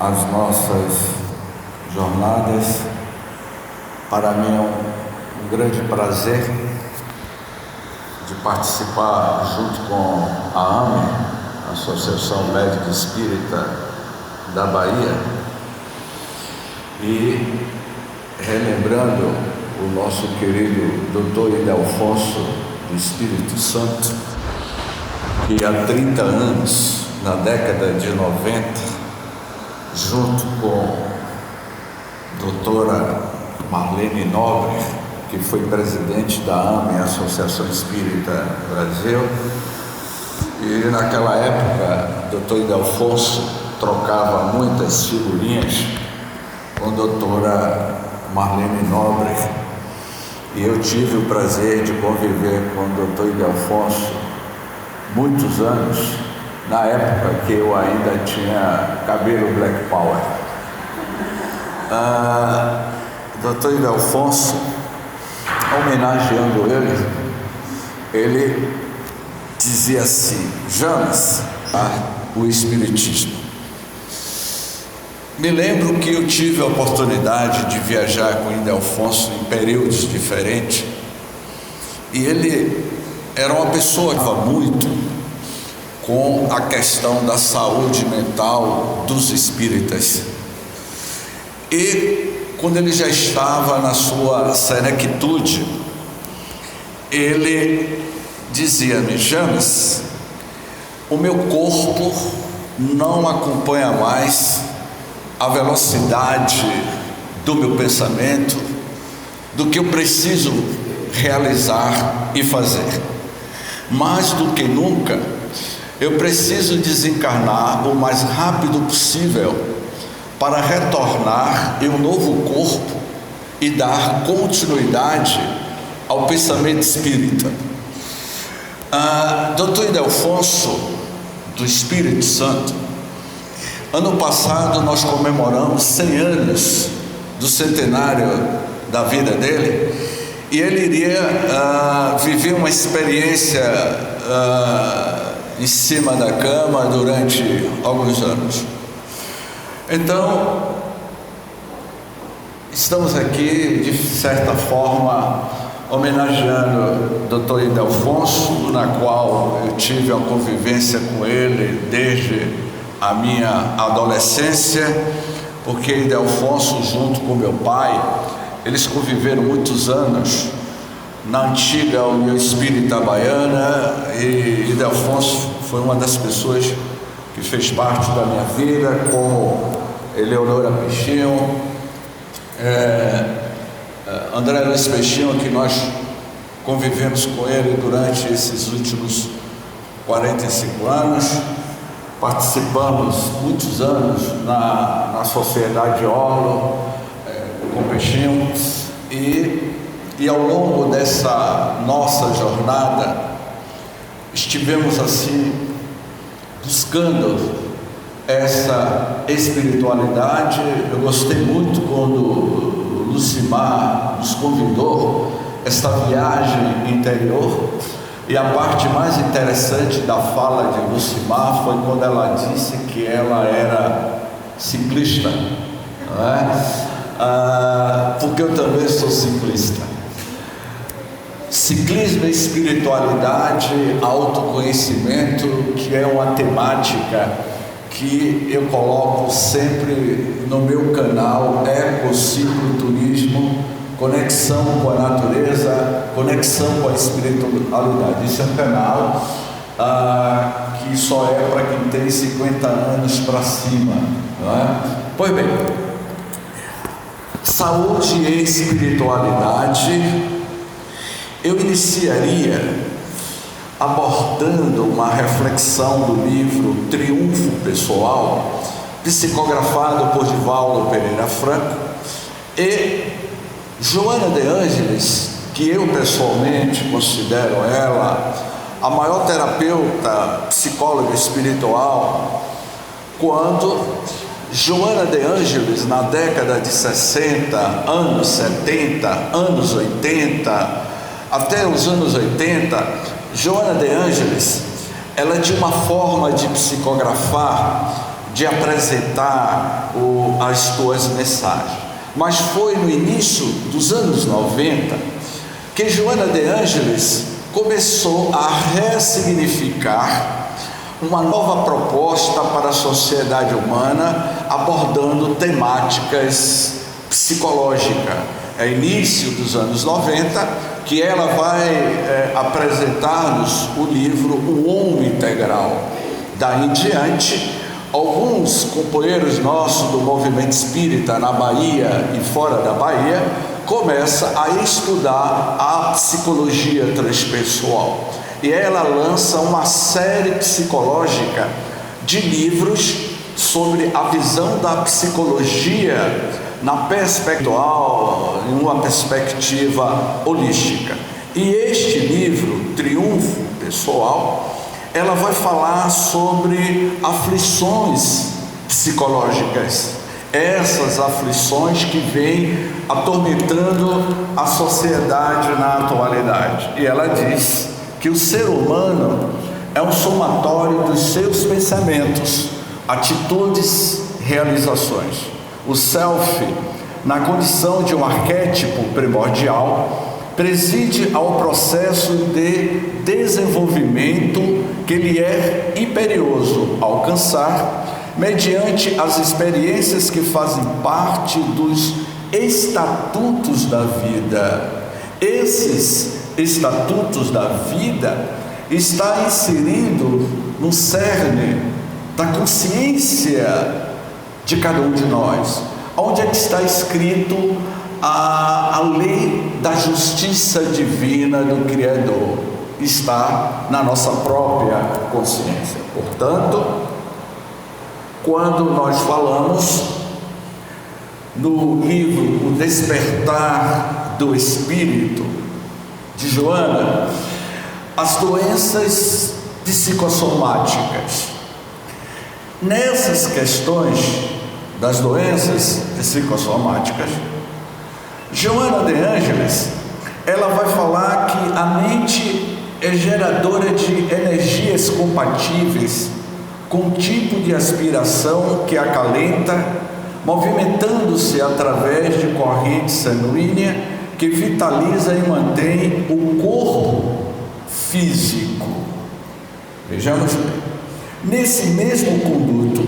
as nossas jornadas. Para mim é um grande prazer de participar junto com a AME, Associação Médica Espírita da Bahia, e relembrando o nosso querido Dr. Ildefonso do Espírito Santo, que há 30 anos, na década de 90, junto com a doutora Marlene Nobre, que foi presidente da AME, Associação Espírita Brasil, e naquela época o Dr. Ildefonso trocava muitas figurinhas com a doutora Marlene Nobre, e eu tive o prazer de conviver com o Dr. Ildefonso muitos anos, na época que eu ainda tinha cabelo Black Power. Dr. Ildefonso, homenageando ele dizia assim: James, o Espiritismo. Me lembro que eu tive a oportunidade de viajar com o Ildefonso em períodos diferentes, e ele era uma pessoa que falava muito com a questão da saúde mental dos espíritas. E quando ele já estava na sua senectude, ele dizia-me: James, o meu corpo não acompanha mais a velocidade do meu pensamento, do que eu preciso realizar e fazer. Mais do que nunca, eu preciso desencarnar o mais rápido possível para retornar em um novo corpo e dar continuidade ao pensamento espírita. Dr. Ildefonso do Espírito Santo, ano passado nós comemoramos 100 anos do centenário da vida dele, e ele iria viver uma experiência em cima da cama durante alguns anos. Então, estamos aqui, de certa forma, homenageando o Dr. Ildefonso, na qual eu tive a convivência com ele desde a minha adolescência, porque Ildefonso, junto com meu pai, eles conviveram muitos anos na antiga União Espírita Baiana, e Ildefonso foi uma das pessoas que fez parte da minha vida, como Eleonora Peixinho, André Luiz Peixinho, que nós convivemos com ele durante esses últimos 45 anos. Participamos muitos anos na Sociedade Orlo, com Peixinho, e ao longo dessa nossa jornada estivemos assim buscando essa espiritualidade. Eu gostei muito quando o Lucimar nos convidou esta viagem interior, e a parte mais interessante da fala de Lucimar foi quando ela disse que ela era ciclista, não é? Porque eu também sou ciclista. Ciclismo e espiritualidade, autoconhecimento, que é uma temática que eu coloco sempre no meu canal Ecocicloturismo, conexão com a natureza, conexão com a espiritualidade. Esse é um canal que só é para quem tem 50 anos para cima, não é? Pois bem, saúde e espiritualidade, eu iniciaria abordando uma reflexão do livro Triunfo Pessoal, psicografado por Divaldo Pereira Franco, e Joana de Ângeles, que eu pessoalmente considero ela a maior terapeuta psicóloga espiritual, quando Joana de Ângeles, na década de 60, anos 70, anos 80, até os anos 80, Joana de Ângeles, ela tinha uma forma de psicografar de apresentar as tuas mensagens. Mas foi no início dos anos 90 que Joana de Ângeles começou a ressignificar uma nova proposta para a sociedade humana, abordando temáticas psicológicas. É início dos anos 90 que ela vai apresentar-nos o livro O Homem Integral. Daí em diante, alguns companheiros nossos do movimento espírita na Bahia e fora da Bahia começam a estudar a psicologia transpessoal. E ela lança uma série psicológica de livros sobre a visão da psicologia em uma perspectiva holística. E este livro, Triunfo Pessoal, ela vai falar sobre aflições psicológicas, essas aflições que vêm atormentando a sociedade na atualidade. E ela diz que o ser humano é um somatório dos seus pensamentos, atitudes, realizações. O self, na condição de um arquétipo primordial, preside ao processo de desenvolvimento que lhe é imperioso alcançar mediante as experiências que fazem parte dos estatutos da vida. Esses estatutos da vida está inserido no cerne da consciência de cada um de nós, onde é que está escrito a lei da justiça divina do Criador. Está na nossa própria consciência. Portanto, quando nós falamos no livro O Despertar do Espírito de Joana, as doenças psicossomáticas, nessas questões das doenças psicossomáticas, Joana de Ângeles, ela vai falar que a mente é geradora de energias compatíveis com o tipo de aspiração que acalenta, movimentando-se através de corrente sanguínea que vitaliza e mantém o corpo físico. Vejamos bem. Nesse mesmo conduto,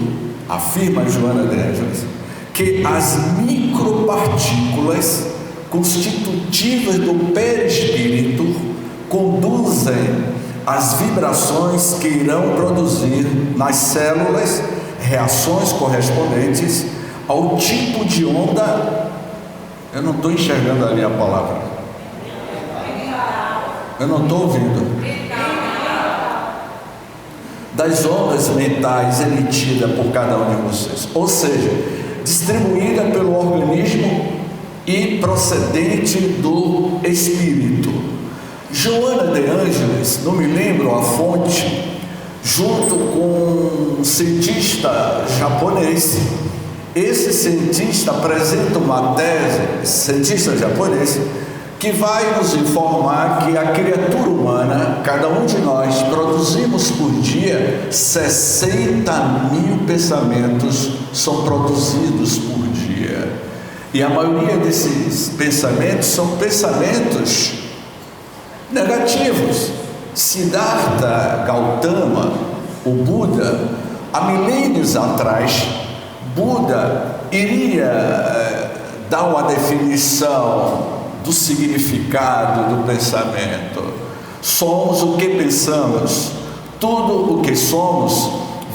afirma Joana de Ângeles, que as micropartículas constitutivas do perispírito conduzem as vibrações que irão produzir nas células reações correspondentes ao tipo de onda. Eu não estou enxergando ali a palavra. Eu não estou ouvindo. Das ondas mentais emitidas por cada um de vocês, ou seja, distribuída pelo organismo e procedente do espírito. Joana de Ângeles, não me lembro a fonte, junto com um cientista japonês. Esse cientista apresenta uma tese, cientista japonês, que vai nos informar que a criatura humana, cada um de nós, produzimos por dia 60 mil pensamentos, são produzidos por dia. E a maioria desses pensamentos são pensamentos negativos. Siddhartha Gautama, o Buda, há milênios atrás, Buda iria dar uma definição do significado do pensamento. Somos o que pensamos. Tudo o que somos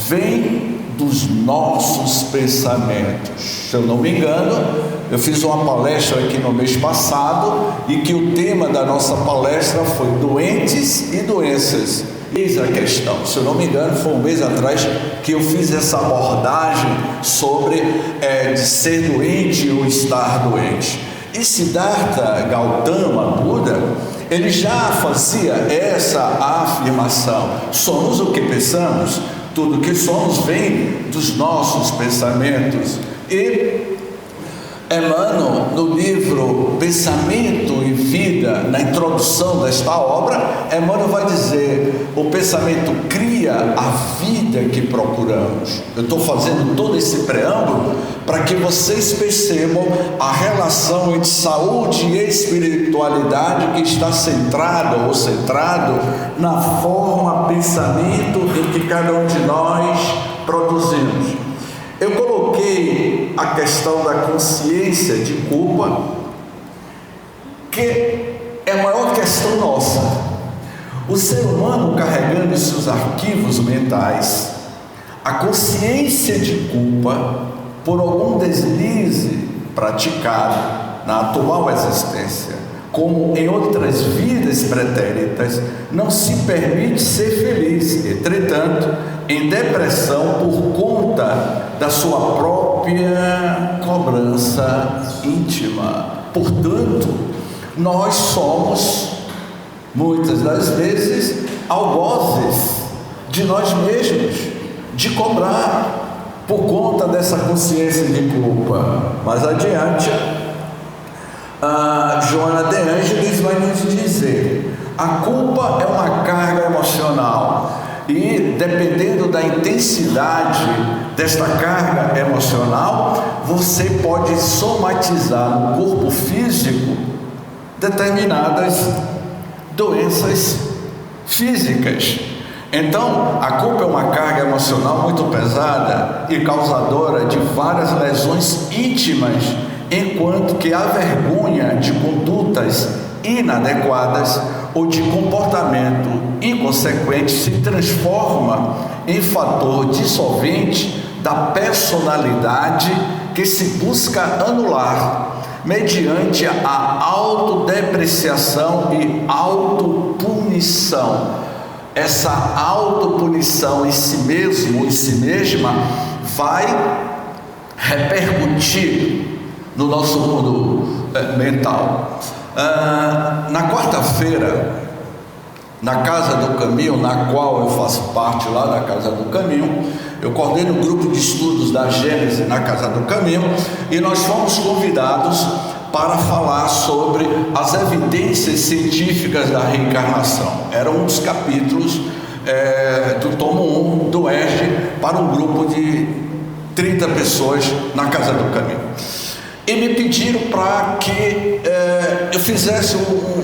vem dos nossos pensamentos. Se eu não me engano, eu fiz uma palestra aqui no mês passado e que o tema da nossa palestra foi doentes e doenças. Eis a questão, se eu não me engano, foi um mês atrás que eu fiz essa abordagem sobre de ser doente ou estar doente. E Siddhartha Gautama, Buda, ele já fazia essa afirmação: somos o que pensamos, tudo que somos vem dos nossos pensamentos. E Emmanuel, no livro Pensamento e Vida, na introdução desta obra, Emmanuel vai dizer: o pensamento cria a vida que procuramos. Eu estou fazendo todo esse preâmbulo para que vocês percebam a relação entre saúde e espiritualidade que está centrada ou centrado na forma pensamento em que cada um de nós produzimos. Eu coloquei a questão da consciência de culpa, que é a maior questão nossa. O ser humano, carregando em seus arquivos mentais a consciência de culpa por algum deslize praticado na atual existência, como em outras vidas pretéritas, não se permite ser feliz, entretanto, em depressão por conta da sua própria cobrança íntima. Portanto, nós somos, muitas das vezes, algozes de nós mesmos, de cobrar por conta dessa consciência de culpa. Mais adiante, a Joana de Ângeles vai nos dizer: a culpa é uma carga emocional e, dependendo da intensidade desta carga emocional, você pode somatizar no corpo físico determinadas doenças físicas. Então, a culpa é uma carga emocional muito pesada e causadora de várias lesões íntimas, enquanto que a vergonha de condutas inadequadas ou de comportamento inconsequente se transforma em fator dissolvente da personalidade que se busca anular mediante a autodepreciação e autopunição. Essa autopunição em si mesmo, em si mesma, vai repercutir no nosso mundo mental. Na quarta-feira, na Casa do Caminho, na qual eu faço parte lá da Casa do Caminho, eu coordeno um grupo de estudos da Gênese na Casa do Caminho, e nós fomos convidados para falar sobre as evidências científicas da reencarnação. Era um dos capítulos do tomo 1 do ERG para um grupo de 30 pessoas na Casa do Caminho. E me pediram para que eu fizesse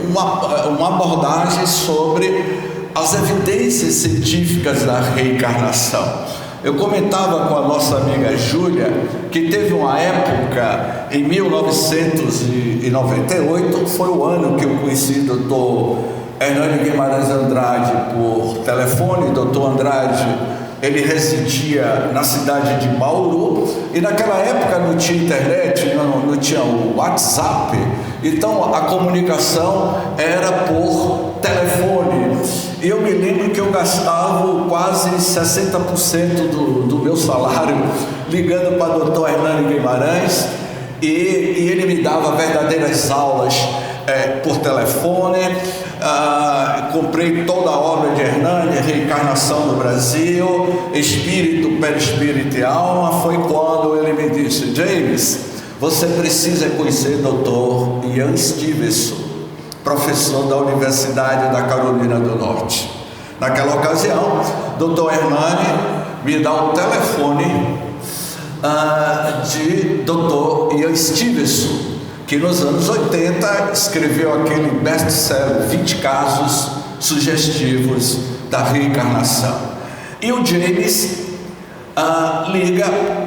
uma abordagem sobre as evidências científicas da reencarnação. Eu comentava com a nossa amiga Júlia que teve uma época, em 1998, foi o ano que eu conheci o Dr. Hernani Guimarães Andrade por telefone. Dr. Andrade, ele residia na cidade de Bauru, e naquela época não tinha internet, não tinha o WhatsApp, então a comunicação era por telefone. E eu me lembro que eu gastava quase 60% do meu salário ligando para o Dr. Hernani Guimarães, e ele me dava verdadeiras aulas por telefone. Comprei toda a obra de Hernani, Reencarnação no Brasil, Espírito, Perispírito e Alma. Foi quando ele me disse: James, você precisa conhecer o Dr. Ian Stevenson, professor da Universidade da Carolina do Norte. Naquela ocasião, Dr. Hernani me dá o telefone de Dr. Ian Stevenson, que nos anos 80 escreveu aquele best-seller 20 casos sugestivos da reencarnação. E o James liga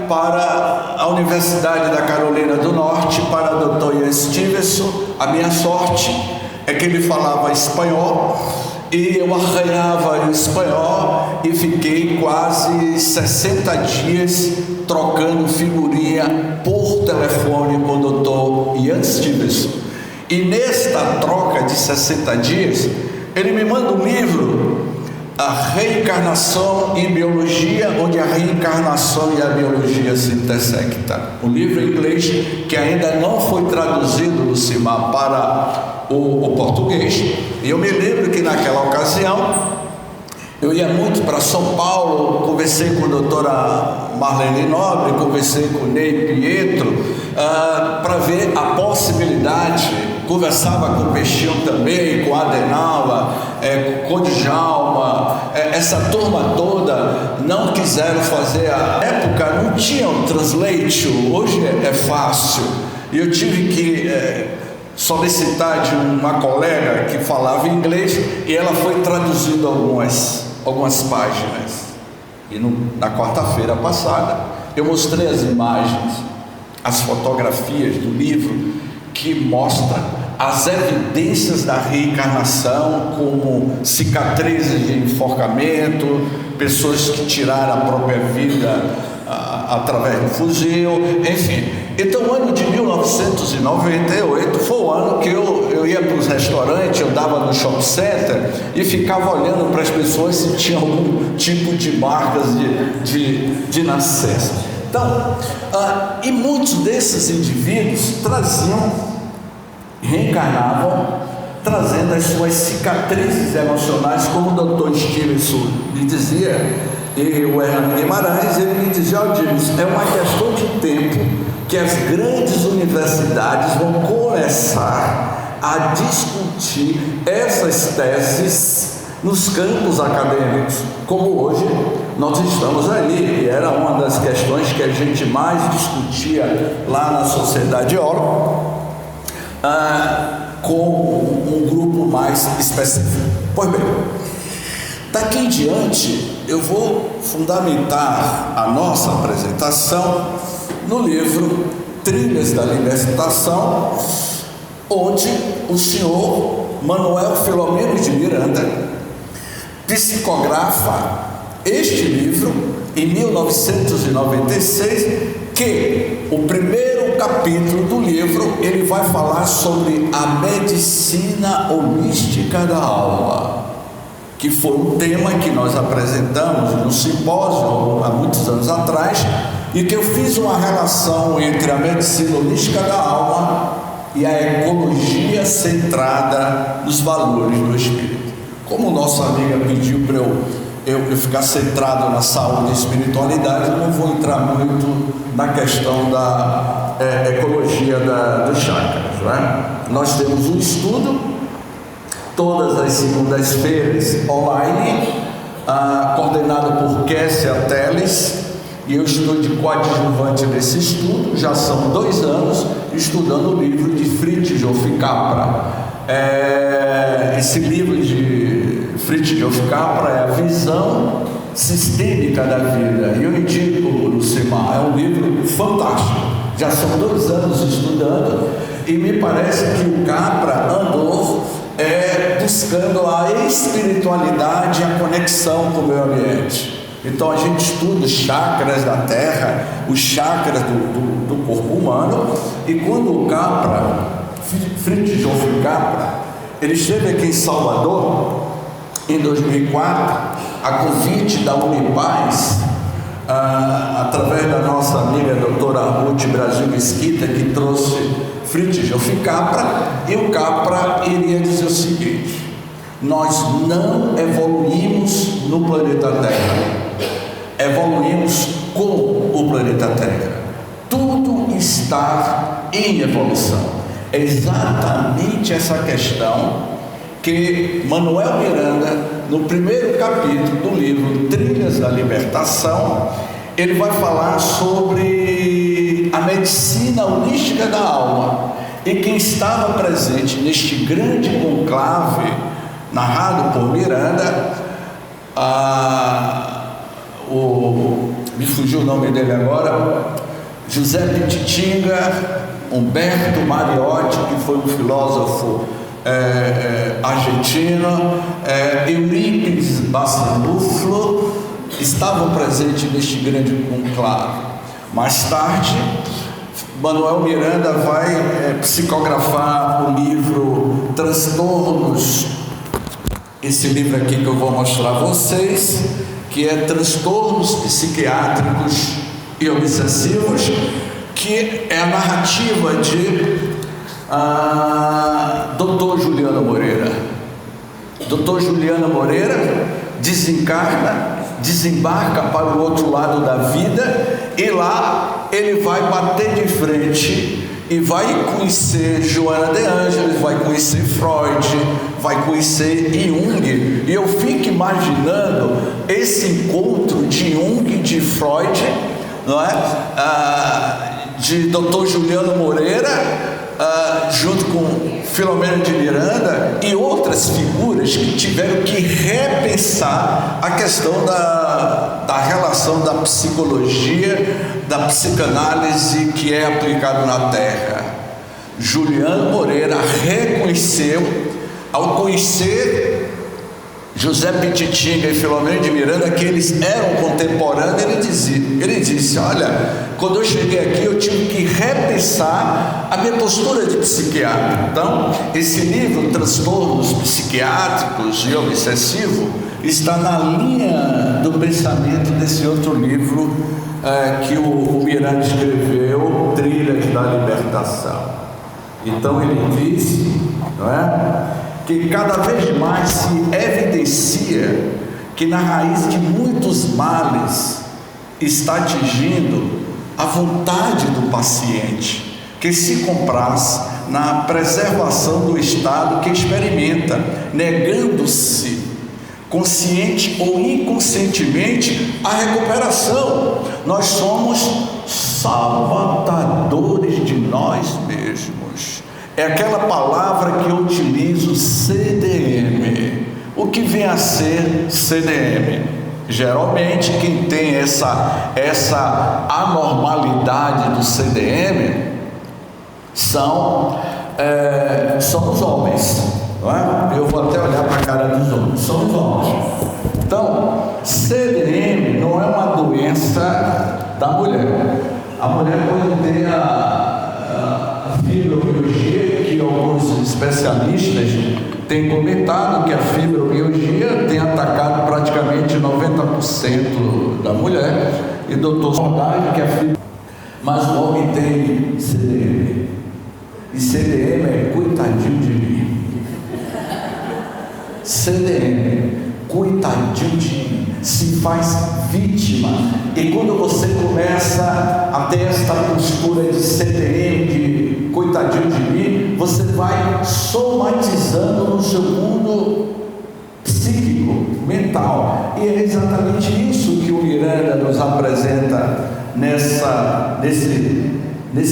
para a Universidade da Carolina do Norte, para o Dr. Ian Stevenson. A minha sorte é que ele falava espanhol, e eu arranhava o espanhol, e fiquei quase 60 dias trocando figurinha por telefone com o Dr. Ian Stevenson. E nesta troca de 60 dias, ele me manda um livro, A Reencarnação e Biologia, onde a reencarnação e a biologia se intersectam. Um livro em inglês que ainda não foi traduzido, Lucimar, para o português. E eu me lembro que naquela ocasião eu ia muito para São Paulo, conversei com a doutora Marlene Nobre, conversei com o Ney Pietro para ver a possibilidade, conversava com o Peixinho também, com a Adenauer, com o Djalma, essa turma toda não quiseram fazer. A época não tinha o Translate, hoje é fácil, e eu tive que solicitar de uma colega que falava inglês, e ela foi traduzindo algumas páginas. E na quarta-feira passada eu mostrei as imagens, as fotografias do livro que mostra as evidências da reencarnação, como cicatrizes de enforcamento, pessoas que tiraram a própria vida através do fuzil, enfim. Então o ano de 1998 foi o ano que eu ia para os restaurantes, eu dava no shopping center e ficava olhando para as pessoas se tinha algum tipo de marcas de nascença. Então, e muitos desses indivíduos reencarnavam, trazendo as suas cicatrizes emocionais, como o Dr. Stevenson lhe dizia, e o Hernando Guimarães, ele me dizia: é uma questão de tempo que as grandes universidades vão começar a discutir essas teses nos campos acadêmicos, como hoje nós estamos ali, e era uma das questões que a gente mais discutia lá na Sociedade Oro, com um grupo mais específico. Pois bem, daqui em diante eu vou fundamentar a nossa apresentação no livro Trilhas da Libertação, onde o senhor Manuel Filomeno de Miranda psicografa este livro em 1996, que o primeiro capítulo do livro ele vai falar sobre a medicina holística da alma, que foi um tema que nós apresentamos no simpósio há muitos anos atrás, e que eu fiz uma relação entre a medicina holística da alma e a ecologia centrada nos valores do espírito. Como nossa amiga pediu para eu ficar centrado na saúde e espiritualidade, eu não vou entrar muito na questão da ecologia dos chakras, né? Nós temos um estudo todas as segundas-feiras online, coordenado por Kessia Teles, e eu estou de coadjuvante desse estudo. Já são 2 anos estudando o livro de Fritjof Capra. Esse livro de Fritjof Capra é a visão sistêmica da vida, e eu indico, Lucimar, é um livro fantástico. Já são 2 anos estudando, e me parece que o Capra andou buscando a espiritualidade e a conexão com o meio ambiente. Então a gente estuda os chakras da terra, os chakras do corpo humano, e quando o Capra, Fritjof Capra, ele esteve aqui em Salvador em 2004, a convite da Unipaz, através da nossa amiga doutora Ruth Brasil Mesquita, que trouxe Fritjof Capra, e o Capra iria dizer o seguinte: nós não evoluímos no planeta Terra, evoluímos com o planeta Terra. Tudo está em evolução. É exatamente essa questão que Manuel Miranda, no primeiro capítulo do livro Trilhas da Libertação, ele vai falar sobre a medicina holística da alma. E quem estava presente neste grande conclave narrado por Miranda, me fugiu o nome dele agora, José Pititinga, Humberto Mariotti, que foi um filósofo argentino, Eurípides Barçanuflo, estavam presentes neste grande conclave. Mais tarde, Manuel Miranda vai psicografar o livro Transtornos, esse livro aqui que eu vou mostrar a vocês, que é Transtornos Psiquiátricos e Obsessivos, que é a narrativa de Dr. Juliano Moreira. Dr. Juliano Moreira desencarna desembarca para o outro lado da vida, e lá ele vai bater de frente e vai conhecer Joana de Ângeles, vai conhecer Freud, vai conhecer Jung. E eu fico imaginando esse encontro de Jung e de Freud, não é? De Dr. Juliano Moreira, junto com Filomena de Miranda e outras figuras que tiveram que repensar a questão da relação da psicologia, da psicanálise que é aplicado na Terra. Juliano Moreira reconheceu, ao conhecer José Pititinga e Filomena de Miranda, que eles eram contemporâneos, ele disse: olha, quando eu cheguei aqui eu tive que repensar a minha postura de psiquiatra. Então, esse livro, Transtornos Psiquiátricos e Obsessivo, está na linha do pensamento desse outro livro que o Miranda escreveu, Trilhas da Libertação. Então ele disse, não é, que cada vez mais se evidencia que na raiz de muitos males está atingindo a vontade do paciente, que se compraz na preservação do estado que experimenta, negando-se, consciente ou inconscientemente, a recuperação. Nós somos salvadores de nós mesmos. É aquela palavra que eu utilizo, CDM. O que vem a ser CDM? Geralmente quem tem essa anormalidade do CDM são os homens, não é? Eu vou até olhar para a cara dos homens, são os homens. Então, CDM não é uma doença da mulher. A mulher pode ter a fibromialgia, que alguns especialistas têm comentado que a fibromialgia tem atacado praticamente 90% da mulher, e doutor Sondagem que a fibromialgia, mas o homem tem CDM, e CDM é coitadinho de mim. CDM, coitadinho de mim, se faz vítima. E quando você começa a ter esta postura de CDM, de coitadinho de mim, você vai somatizando no seu mundo psíquico, mental. E é exatamente isso que o Miranda nos apresenta nesse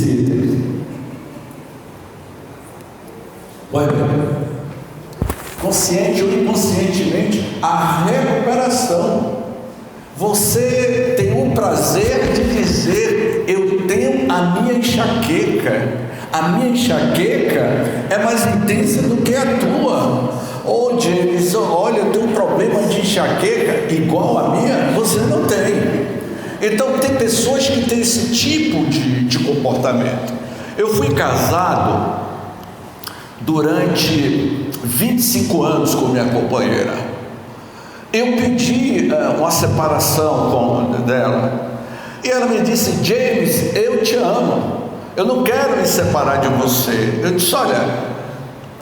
item. Olha, consciente ou inconscientemente, a recuperação. Você tem o prazer de dizer: eu tenho a minha enxaqueca. A minha enxaqueca é mais intensa do que a tua. Ou James, olha, eu tenho um problema de enxaqueca igual a minha, você não tem. Então tem pessoas que têm esse tipo de comportamento. Eu fui casado durante 25 anos com minha companheira. Eu pedi uma separação dela, e ela me disse: James, eu te amo, eu não quero me separar de você. Eu disse: olha,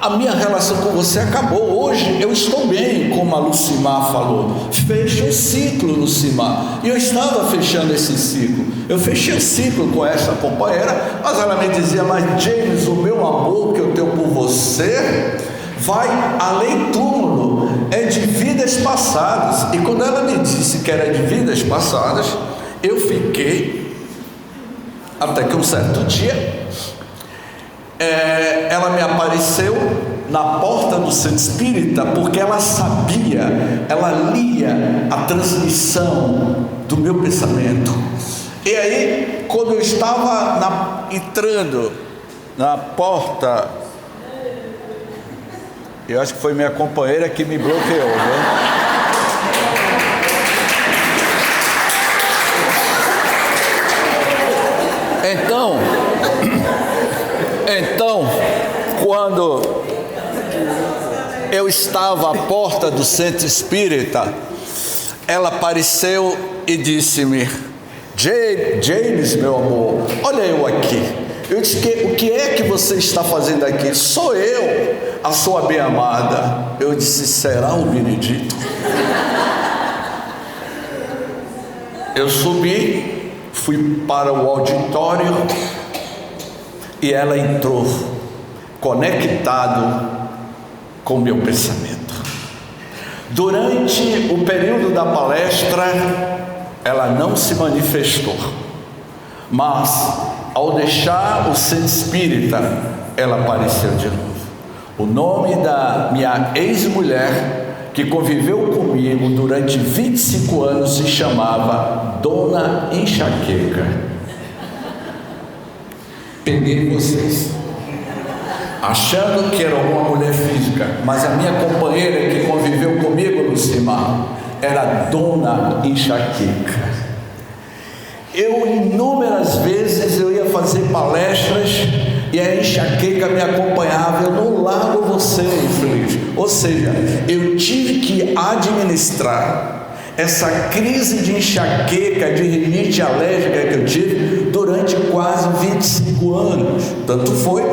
a minha relação com você acabou, hoje eu estou bem, como a Lucimar falou. Fecha um ciclo, Lucimar. E eu estava fechando esse ciclo. Eu fechei o ciclo com essa companheira, mas ela me dizia: mas James, o meu amor que eu tenho por você vai além túmulo, é de vidas passadas. E quando ela me disse que era de vidas passadas, eu fiquei, até que um certo dia, ela me apareceu na porta do centro espírita, porque ela sabia, ela lia a transmissão do meu pensamento. E aí, quando eu estava entrando na porta, eu acho que foi minha companheira que me bloqueou, né? Então, quando eu estava à porta do centro espírita, ela apareceu e disse-me: James, meu amor, olha eu aqui. Eu disse: o que é que você está fazendo aqui? Sou eu, a sua bem-amada. Eu disse: será o Benedito? eu subi, fui para o auditório e ela entrou conectado com o meu pensamento. Durante o período da palestra, ela não se manifestou, mas ao deixar o centro espírita, ela apareceu de novo. O nome da minha ex-mulher, que conviveu comigo durante 25 anos, se chamava Dona Enxaqueca. Peguei vocês, achando que era uma mulher física, mas a minha companheira que conviveu comigo no CIMAR era Dona Enxaqueca. Inúmeras vezes eu ia fazer palestras e a enxaqueca me acompanhava. Eu não largo você, infeliz. Ou seja, eu tive que administrar essa crise de enxaqueca, de rinite alérgica que eu tive durante quase 25 anos. Tanto foi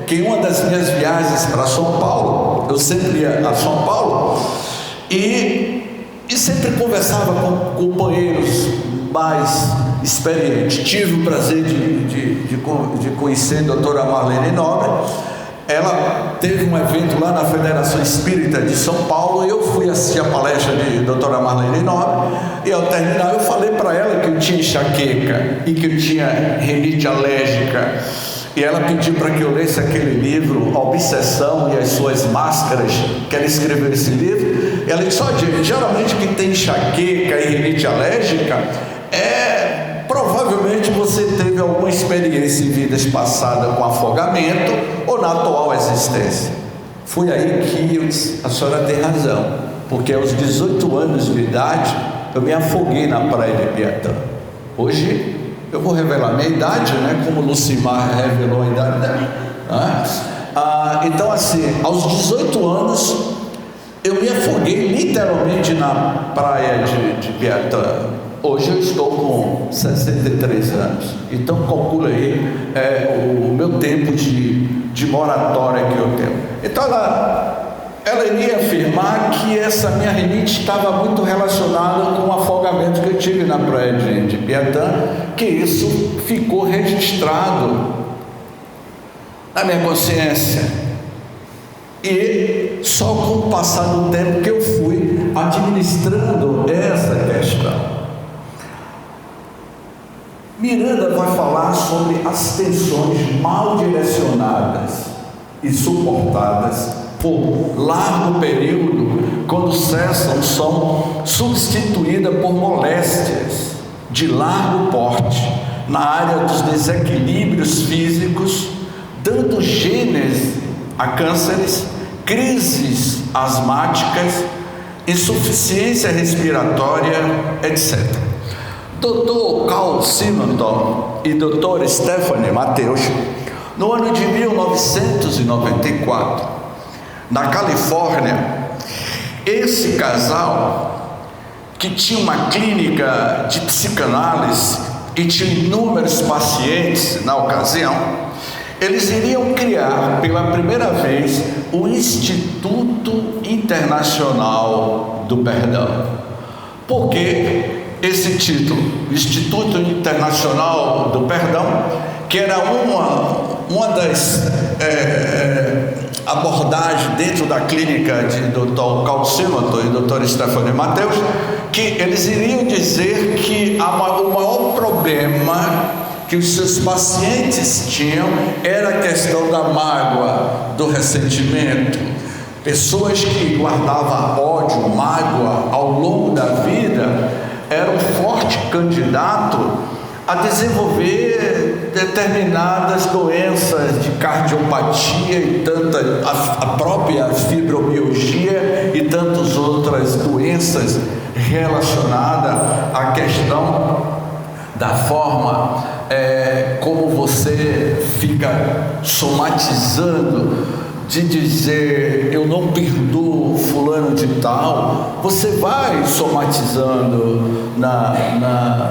que em uma das minhas viagens para São Paulo, eu sempre ia a São Paulo e sempre conversava com companheiros mais experientes. Tive o prazer de conhecer a doutora Marlene Nobre. Ela teve um evento lá na Federação Espírita de São Paulo e eu fui assistir a palestra de doutora Marlene Nobre, e ao terminar eu falei para ela que eu tinha enxaqueca e que eu tinha rinite alérgica, e ela pediu para que eu lesse aquele livro, A Obsessão e as Suas Máscaras, que ela escreveu esse livro. Ela disse: geralmente quem tem enxaqueca e rinite alérgica provavelmente você teve alguma experiência em vidas passadas com afogamento ou na atual existência. Foi aí que eu disse: a senhora tem razão, porque aos 18 anos de idade eu me afoguei na praia de Piatã. Hoje eu vou revelar minha idade, né? Como Lucimar revelou a idade dela. Então, assim, aos 18 anos eu me afoguei literalmente na praia de Piatã. Hoje eu estou com 63 anos, então calcula aí o meu tempo de moratória que eu tenho. Então ela iria afirmar que essa minha rinite estava muito relacionada com o afogamento que eu tive na praia de Piatã, que isso ficou registrado na minha consciência. E só com o passar do tempo que eu fui administrando essa questão. Miranda vai falar sobre as tensões mal direcionadas e suportadas por largo período, quando cessam, são substituídas por moléstias de largo porte na área dos desequilíbrios físicos, dando gênese a cânceres, crises asmáticas, insuficiência respiratória, etc. Dr. Carl Simonton e Dr. Stephanie Mateus, no ano de 1994, na Califórnia, esse casal, que tinha uma clínica de psicanálise e tinha inúmeros pacientes na ocasião, eles iriam criar pela primeira vez o Instituto Internacional do Perdão. Por que esse título, Instituto Internacional do Perdão, que era uma das abordagens dentro da clínica de Dr. Carl Simonton e Dr. Stephanie Mateus, que eles iriam dizer que o maior problema que os seus pacientes tinham era a questão da mágoa, do ressentimento. Pessoas que guardavam ódio, mágoa ao longo da vida era um forte candidato a desenvolver determinadas doenças de cardiopatia e a própria fibromialgia e tantas outras doenças relacionadas à questão da forma como você fica somatizando, de dizer eu não perdoo fulano de tal. Você vai somatizando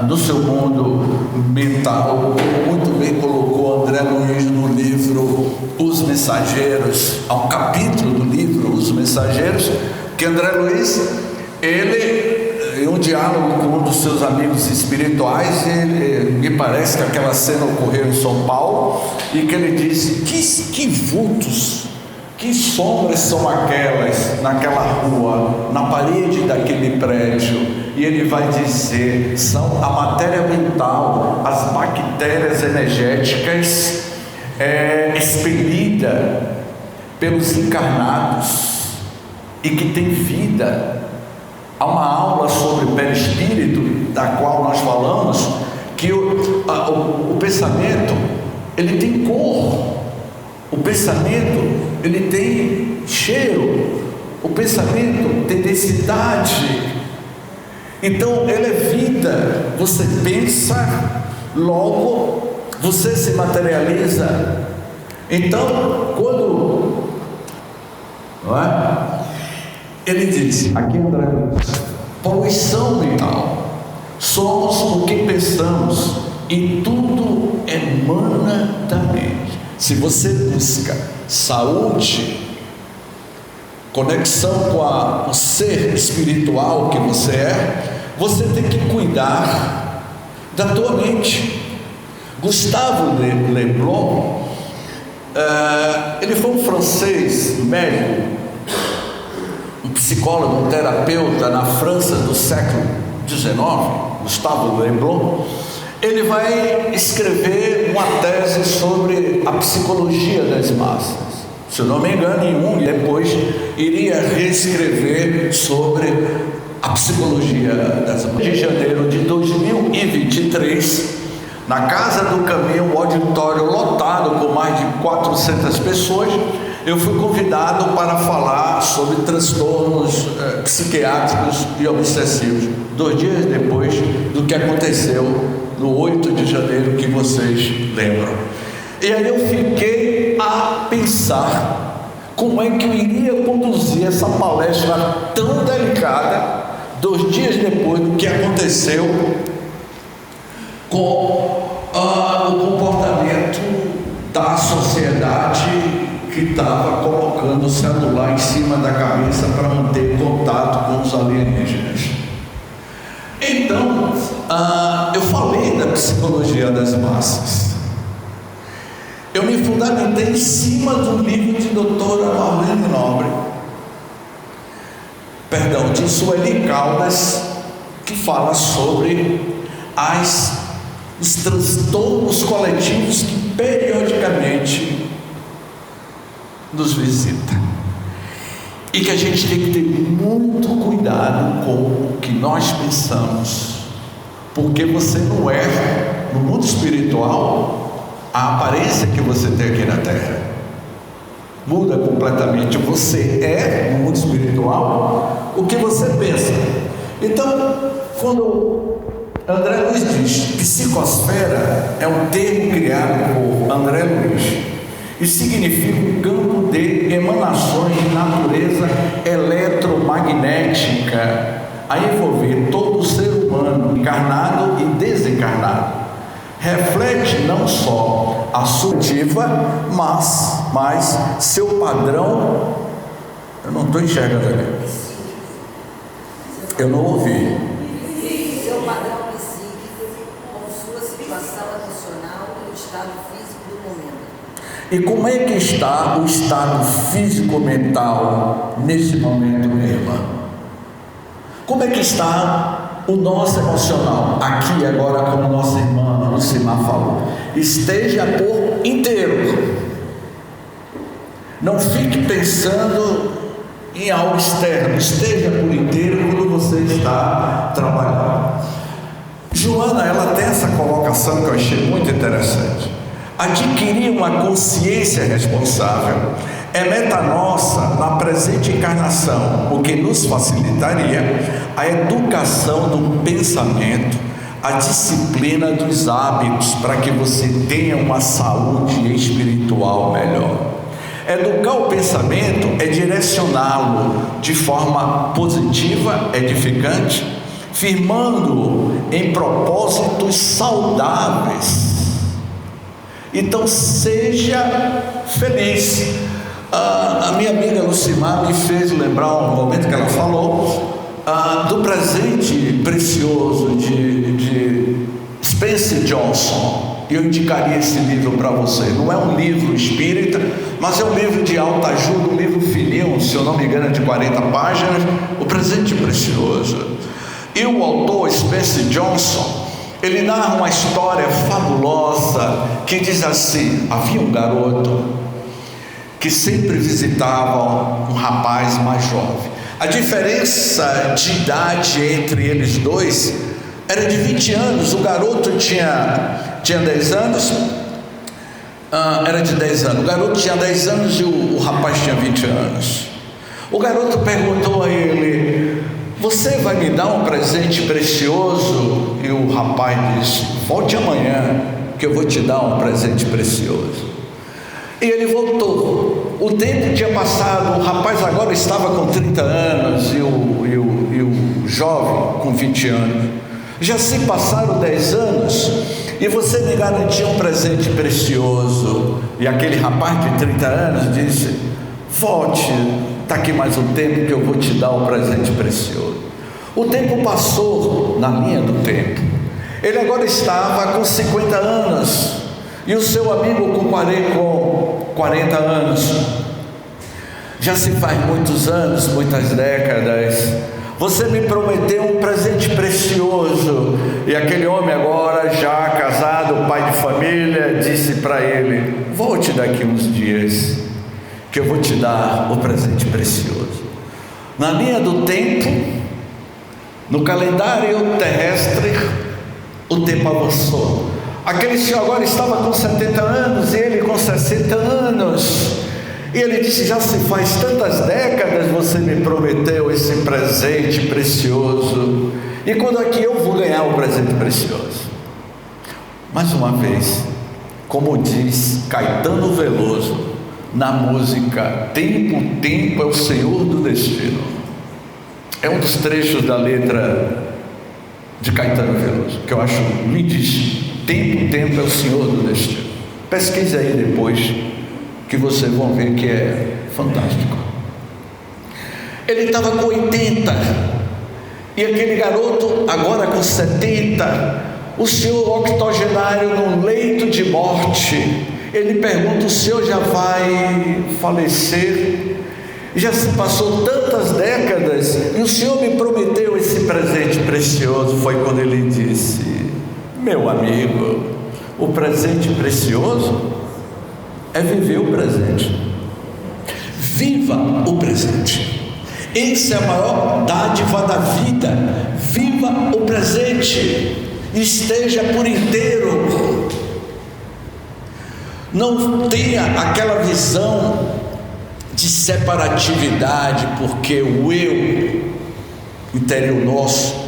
no seu mundo mental. Muito bem colocou André Luiz no livro Os Mensageiros. Há um capítulo do livro Os Mensageiros que André Luiz ele em um diálogo com um dos seus amigos espirituais, me parece que aquela cena ocorreu em São Paulo, e que ele disse: que vultos, que sombras são aquelas naquela rua, na parede daquele prédio? E ele vai dizer: são a matéria mental, as bactérias energéticas expelida pelos encarnados e que tem vida. Há uma aula sobre perispírito, da qual nós falamos, que o pensamento, ele tem cor, o pensamento, ele tem cheiro, o pensamento tem densidade. Então ele é vida. Você pensa, logo você se materializa. Então, quando, não é? Ele diz, aqui André, poluição mental, somos o que pensamos e tudo emana da mente. Se você busca saúde, conexão com o ser espiritual que você é, você tem que cuidar da tua mente. Gustave Le Bon, ele foi um francês médico, um psicólogo, um terapeuta na França do século XIX, Gustave Le Bon. Ele vai escrever uma tese sobre a psicologia das massas. Se eu não me engano, em um, e depois iria reescrever sobre a psicologia das massas. De janeiro de 2023, na Casa do Caminho, um auditório lotado com mais de 400 pessoas, eu fui convidado para falar sobre transtornos psiquiátricos e obsessivos, 2 dias depois do que aconteceu no 8 de janeiro, que vocês lembram. E aí eu fiquei a pensar como é que eu iria conduzir essa palestra tão delicada, 2 dias depois do que aconteceu com o comportamento da sociedade que estava colocando o celular em cima da cabeça para manter contato com os alienígenas. Então, eu falei da psicologia das massas. Eu me fundamentei em cima do livro de doutora Marlene Nobre, de Sueli Caldas, que fala sobre os transtornos coletivos que periodicamente nos visita, e que a gente tem que ter muito cuidado com o que nós pensamos, porque você não é, no mundo espiritual, a aparência que você tem aqui na Terra muda completamente. Você é, no mundo espiritual, o que você pensa. Então, quando André Luiz diz psicosfera, é um termo criado por André Luiz e significa um campo de emanações de natureza eletromagnética a envolver todo o ser humano, encarnado e desencarnado. Reflete não só a sua ativa, mas seu padrão. Eu não estou enxergando ali. Eu não ouvi. Seu padrão psíquico, com sua situação emocional e o estado físico do momento. E como é que está o estado físico-mental nesse momento, minha irmã? Como é que está o nosso emocional? Aqui agora, como nossa irmã Lucimar falou, esteja por inteiro. Não fique pensando em algo externo, esteja por inteiro quando você está trabalhando. Joana, ela tem essa colocação que eu achei muito interessante. Adquirir uma consciência responsável é meta nossa na presente encarnação, o que nos facilitaria a educação do pensamento, a disciplina dos hábitos, para que você tenha uma saúde espiritual melhor. Educar o pensamento é direcioná-lo de forma positiva, edificante, firmando-o em propósitos saudáveis. Então seja feliz. A minha amiga Lucimar me fez lembrar um momento que ela falou do presente precioso de Spencer Johnson. Eu indicaria esse livro para você. Não é um livro espírita, mas é um livro de alta ajuda, um livro fininho, se eu não me engano, de 40 páginas, O Presente Precioso. E o autor, Spencer Johnson, ele narra uma história fabulosa que diz assim: havia um garoto que sempre visitava um rapaz mais jovem. A diferença de idade entre eles dois era de 20 anos. O garoto tinha 10 anos, era de 10 anos. O garoto tinha 10 anos e o rapaz tinha 20 anos. O garoto perguntou a ele: você vai me dar um presente precioso? E o rapaz disse: volte amanhã que eu vou te dar um presente precioso. E ele voltou. O tempo tinha passado. O rapaz agora estava com 30 anos e o jovem com 20 anos. Já se passaram 10 anos e você me garantiu um presente precioso. E aquele rapaz de 30 anos disse: volte, está aqui mais um tempo que eu vou te dar um presente precioso. O tempo passou na linha do tempo. Ele agora estava com 50 anos e o seu amigo com 40 anos. Já se faz muitos anos, muitas décadas. Você me prometeu um presente precioso. E aquele homem agora, já casado, pai de família, disse para ele: volte daqui uns dias que eu vou te dar o presente precioso. Na linha do tempo, no calendário terrestre, o tempo avançou. Aquele senhor agora estava com 70 anos e ele com 60 anos. E ele disse: já se faz tantas décadas você me prometeu esse presente precioso. E quando é que eu vou ganhar o presente precioso? Mais uma vez, como diz Caetano Veloso na música Tempo, Tempo é o Senhor do Destino. É um dos trechos da letra de Caetano Veloso, que eu acho lindíssimo. Tempo, Tempo é o Senhor do Destino. Pesquise aí depois, que vocês vão ver que é fantástico. Ele estava com 80 e aquele garoto agora com 70, o senhor octogenário num leito de morte. Ele pergunta: o senhor já vai falecer? Já se passou tantas décadas e o senhor me prometeu esse presente precioso. Foi quando ele disse: meu amigo, o presente precioso é viver o presente. Viva o presente. Essa é a maior dádiva da vida. Viva o presente. Esteja por inteiro. Não tenha aquela visão de separatividade, porque o eu interior nosso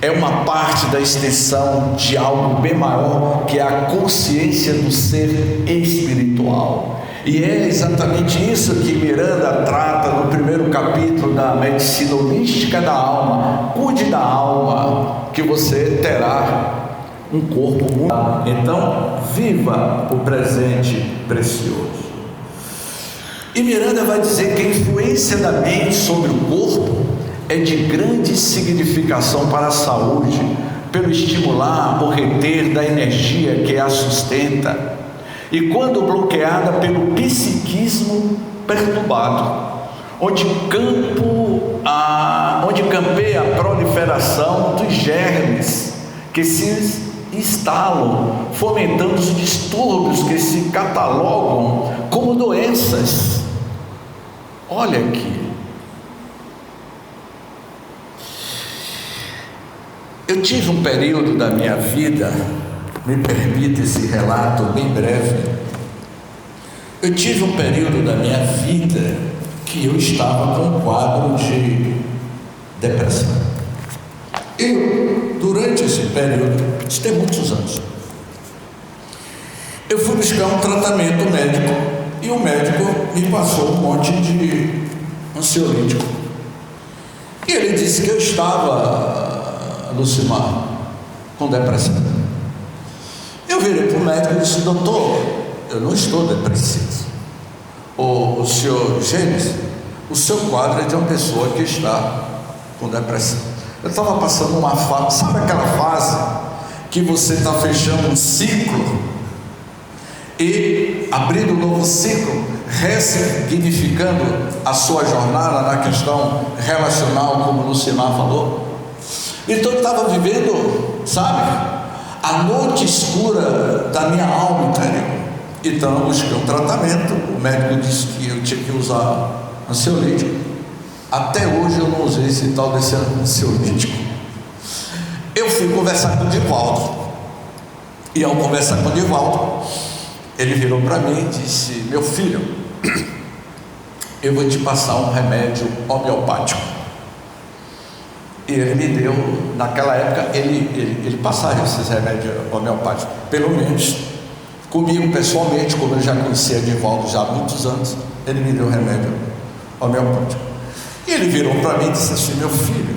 é uma parte da extensão de algo bem maior, que é a consciência do ser espiritual. E é exatamente isso que Miranda trata no primeiro capítulo da medicina holística da alma. Cuide da alma, que você terá um corpo mudado. Então, viva o presente precioso. E Miranda vai dizer que a influência da mente sobre o corpo é de grande significação para a saúde, pelo estimular ou reter da energia que a sustenta, e quando bloqueada pelo psiquismo perturbado, onde campeia a proliferação dos germes que se instalam, fomentando os distúrbios que se catalogam como doenças. Olha aqui. Eu tive um período da minha vida, me permita esse relato bem breve. Eu tive um período da minha vida que eu estava com um quadro de depressão. Durante esse período, isso tem muitos anos, eu fui buscar um tratamento médico e o médico me passou um monte de ansiolítico. E ele disse que eu estava, Lucimar, com depressão. Eu virei para o médico e disse: doutor, eu não estou depressivo. O senhor Gênesis, o seu quadro é de uma pessoa que está com depressão. Eu estava passando uma fase, sabe aquela fase que você está fechando um ciclo e abrindo um novo ciclo, ressignificando a sua jornada na questão relacional, como o Lucimar falou? Então eu estava vivendo, sabe, a noite escura da minha alma interior. Então eu busquei um tratamento. O médico disse que eu tinha que usar ansiolítico. Até hoje eu não usei esse tal desse ansiolítico. Eu fui conversar com o Divaldo, e ao conversar com o Divaldo, ele virou para mim e disse: meu filho, eu vou te passar um remédio homeopático. E ele me deu, naquela época, ele passava esses remédios homeopáticos, pelo menos comigo pessoalmente, como eu já conhecia Divaldo já há muitos anos. Ele me deu um remédio homeopático. E ele virou para mim e disse assim: meu filho,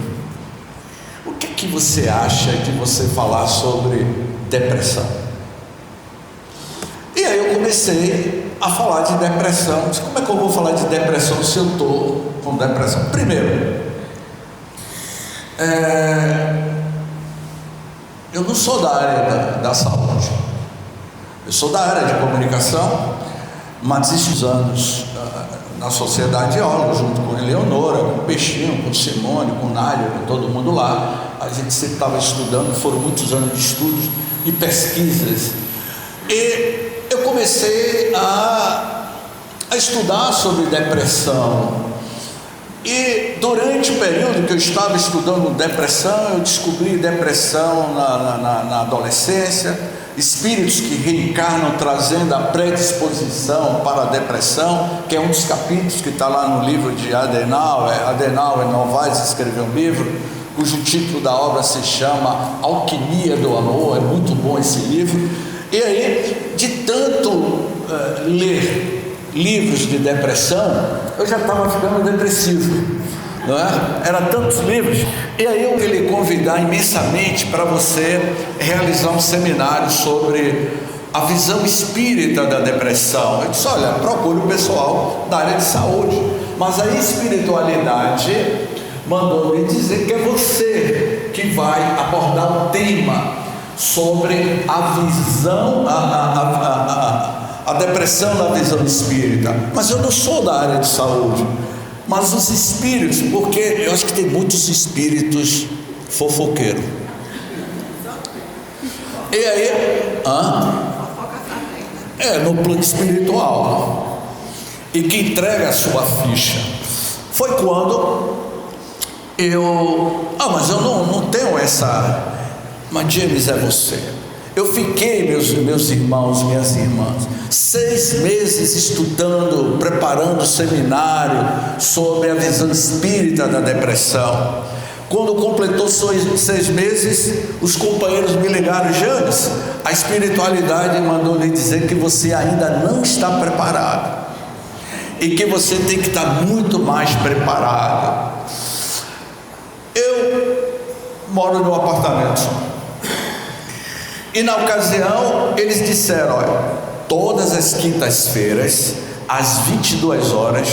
o que você acha de você falar sobre depressão? E aí eu comecei a falar de depressão. Disse: como é que eu vou falar de depressão se eu estou com depressão? Primeiro, eu não sou da área da saúde, eu sou da área de comunicação, mas esses anos na sociedade de aula, junto com Eleonora, com o Peixinho, com o Simone, com o Nália, com todo mundo lá, a gente sempre estava estudando. Foram muitos anos de estudos e pesquisas, e eu comecei a estudar sobre depressão. E durante o período que eu estava estudando depressão, eu descobri depressão na adolescência, espíritos que reencarnam trazendo a predisposição para a depressão, que é um dos capítulos que está lá no livro de Adenauer Novaes escreveu um livro, cujo título da obra se chama Alquimia do Amor. É muito bom esse livro. E aí, de tanto ler livros de depressão, eu já estava ficando depressivo, não é? Era tantos livros. E aí eu queria convidar imensamente para você realizar um seminário sobre a visão espírita da depressão. Eu disse: olha, procure o pessoal da área de saúde, mas a espiritualidade mandou me dizer que é você que vai abordar o tema sobre a visão, a depressão na visão espírita. Mas eu não sou da área de saúde, mas os espíritos, porque eu acho que tem muitos espíritos fofoqueiros. E aí, no plano espiritual, e que entrega a sua ficha. Foi quando mas eu não tenho essa. Mas James, é você. Eu fiquei, meus irmãos, minhas irmãs, 6 meses estudando, preparando seminário sobre a visão espírita da depressão. Quando completou 6 meses, os companheiros me ligaram: James, a espiritualidade mandou lhe dizer que você ainda não está preparado, e que você tem que estar muito mais preparado. Eu moro num apartamento só. E na ocasião eles disseram: olha, todas as quintas-feiras, às 22 horas,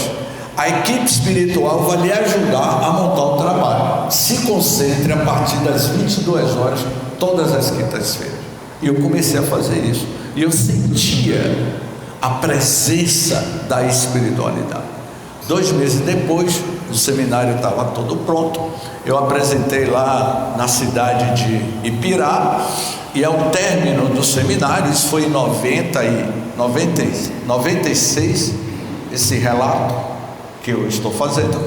a equipe espiritual vai lhe ajudar a montar o trabalho. Se concentre a partir das 22 horas, todas as quintas-feiras. E eu comecei a fazer isso, e eu sentia a presença da espiritualidade. 2 meses depois, o seminário estava todo pronto. Eu apresentei lá na cidade de Ipirá, e ao término do seminário, isso foi em 96, esse relato que eu estou fazendo,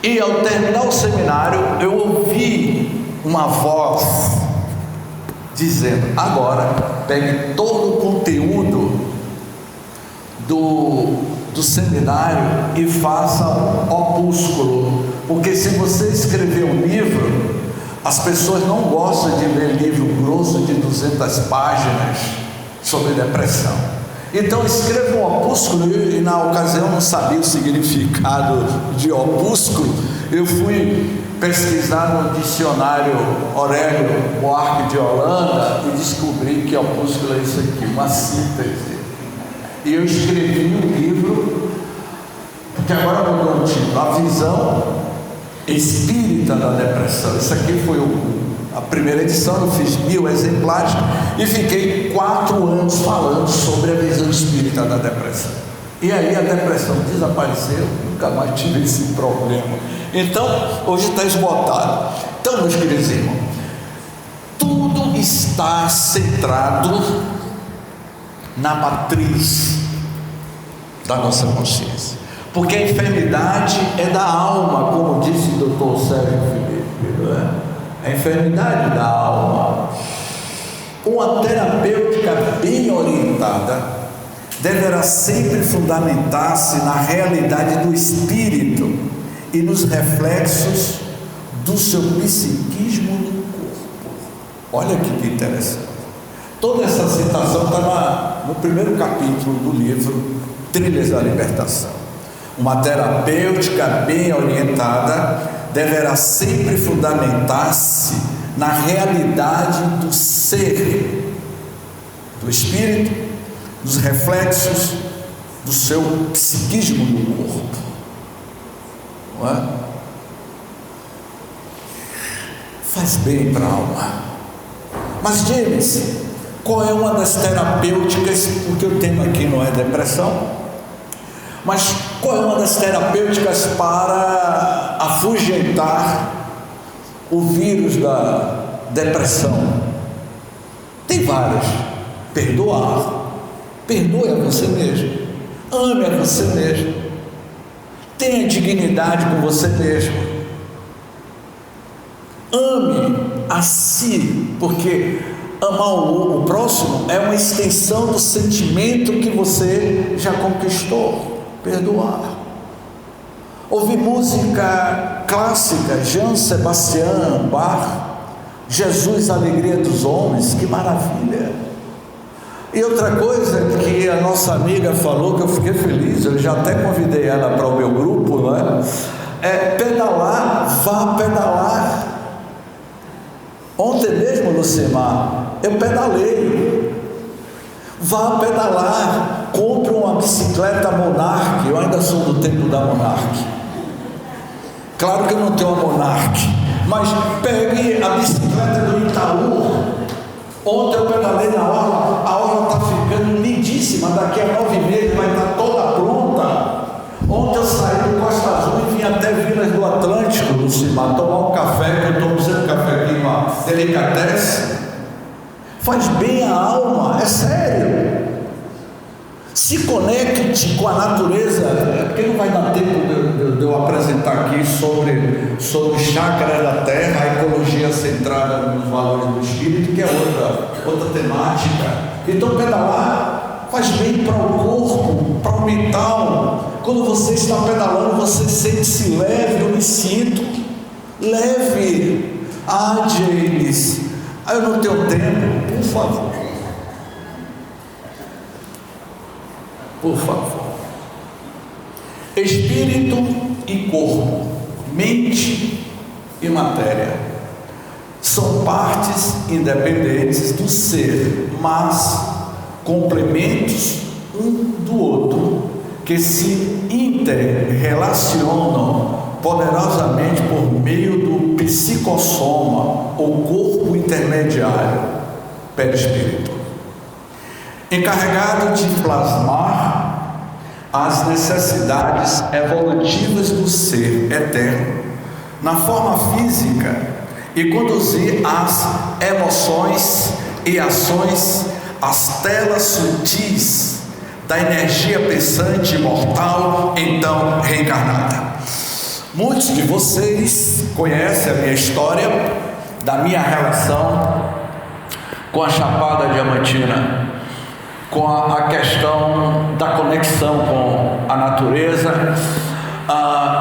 e ao terminar o seminário, eu ouvi uma voz dizendo: agora pegue todo o conteúdo do seminário e faça um opúsculo, porque se você escrever um livro, as pessoas não gostam de ler livro grosso de 200 páginas sobre depressão. Então escreva um opúsculo. E na ocasião eu não sabia o significado de opúsculo. Eu fui pesquisar no dicionário Aurélio Buarque de Holanda e descobri que opúsculo é isso aqui, uma síntese. E eu escrevi um livro, que agora mudou o título: A Visão espírita da depressão. Isso aqui foi a primeira edição, eu fiz 1000 exemplares e fiquei 4 anos falando sobre a visão espírita da depressão. E aí a depressão desapareceu, nunca mais tive esse problema. Então, hoje está esgotado. Então, meus queridos irmãos, tudo está centrado na matriz da nossa consciência. Porque a enfermidade é da alma, como disse o doutor Sérgio Felipe, não é? A enfermidade da alma. Uma terapêutica bem orientada deverá sempre fundamentar-se na realidade do espírito e nos reflexos do seu psiquismo no corpo. Olha que interessante. Toda essa citação está no primeiro capítulo do livro Trilhas da Libertação. Uma terapêutica bem orientada deverá sempre fundamentar-se na realidade do ser, do espírito, dos reflexos do seu psiquismo no corpo. Não é? Faz bem para a alma. Mas, James, qual é uma das terapêuticas? Porque o tema aqui não é depressão, mas qual é uma das terapêuticas para afugentar o vírus da depressão? Tem várias. Perdoar. Perdoe a você mesmo. Ame a você mesmo. Tenha dignidade com você mesmo. Ame a si, porque amar o próximo é uma extensão do sentimento que você já conquistou. Perdoar. Ouvir música clássica, Johann Sebastian Bach, Jesus, a alegria dos homens, que maravilha. E outra coisa que a nossa amiga falou, que eu fiquei feliz, eu já até convidei ela para o meu grupo, né? É pedalar, vá pedalar. Ontem mesmo, Lucimar, eu pedalei. Vá pedalar, compre uma bicicleta Monarch. Eu ainda sou do tempo da Monarch. Claro que eu não tenho uma Monarch, mas pegue a bicicleta do Itaú. Ontem eu pedalei na orla, a orla está ficando lindíssima, daqui a 9 meses vai estar toda pronta. Ontem eu saí do Costa Azul e vim até Vilas do Atlântico, do Cimar, tomar um café, que eu estou precisando de café aqui, uma delicatesse. Faz bem a alma, é sério. Se conecte com a natureza, porque não vai dar tempo de eu apresentar aqui sobre chakras da terra, a ecologia centrada nos valores do espírito, que é outra temática. Então, pedalar faz bem para o corpo, para o mental. Quando você está pedalando, você sente-se leve. Eu me sinto leve. Ah, James, eu não tenho tempo. Por favor. Por favor. Espírito e corpo, mente e matéria são partes independentes do ser, mas complementos um do outro, que se interrelacionam poderosamente por meio do psicossoma, ou corpo intermediário perispírito, encarregado de plasmar as necessidades evolutivas do ser eterno na forma física e conduzir as emoções e ações às telas sutis da energia pensante imortal, então reencarnada. Muitos de vocês conhecem a minha história, da minha relação com a Chapada Diamantina, com a questão da conexão com a natureza.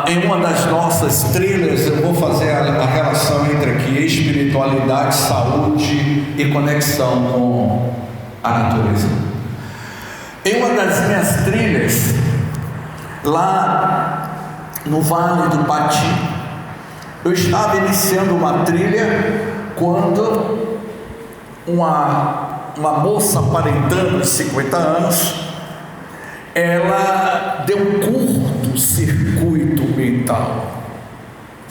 Em uma das nossas trilhas eu vou fazer a relação entre aqui espiritualidade, saúde e conexão com a natureza. Em uma das minhas trilhas, lá no Vale do Pati, eu estava iniciando uma trilha quando uma moça aparentando de 50 anos, ela deu um curto-circuito mental.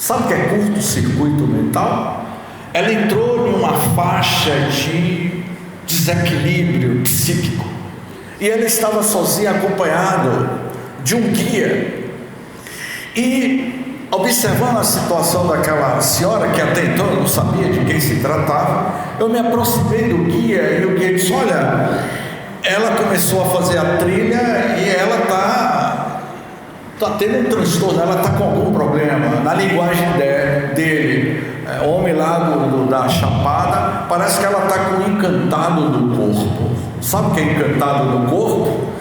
Sabe o que é curto-circuito mental? Ela entrou em uma faixa de desequilíbrio psíquico e ela estava sozinha, acompanhado de um guia. E observando a situação daquela senhora, que até então eu não sabia de quem se tratava, eu me aproximei do guia e o guia disse: olha, ela começou a fazer a trilha e ela está tendo um transtorno, ela está com algum problema. Na linguagem dele, homem lá da Chapada, parece que ela está com um encantado do corpo. Sabe o que é encantado do corpo?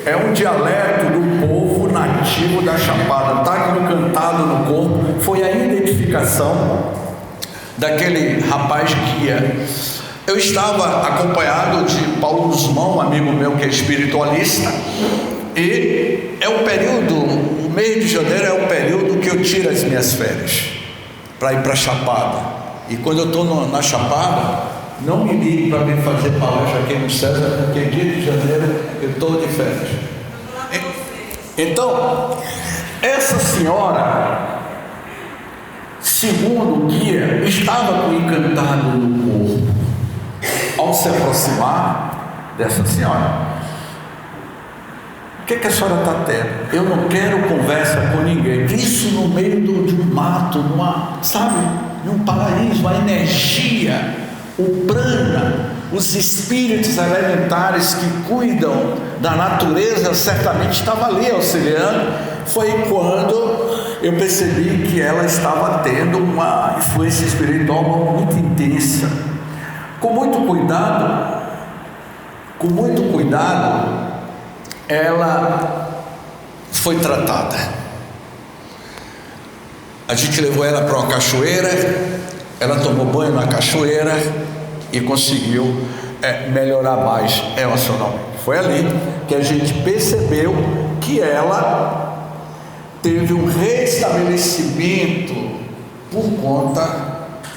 É um dialeto do povo nativo da Chapada. Está com um encantado no corpo. Foi a identificação daquele rapaz guia. Eu estava acompanhado de Paulo Guzmão, um amigo meu que é espiritualista, e é o período, o mês de janeiro é o período que eu tiro as minhas férias para ir para a Chapada. E quando eu estou na Chapada, não me ligue para vir fazer palestra aqui no César, porque dia de janeiro eu estou de férias. Então, essa senhora, segundo o guia, estava com encantado no corpo. Ao se aproximar dessa senhora, o que a senhora está tendo? Eu não quero conversa com ninguém. Isso no meio de um mato, num paraíso, a energia, o prana, os espíritos elementares que cuidam da natureza certamente estavam ali auxiliando. Foi quando eu percebi que ela estava tendo uma influência espiritual muito intensa. Com muito cuidado, ela foi tratada. A gente levou ela para uma cachoeira, ela tomou banho na cachoeira e conseguiu melhorar mais emocionalmente. Foi ali que a gente percebeu que ela teve um restabelecimento por conta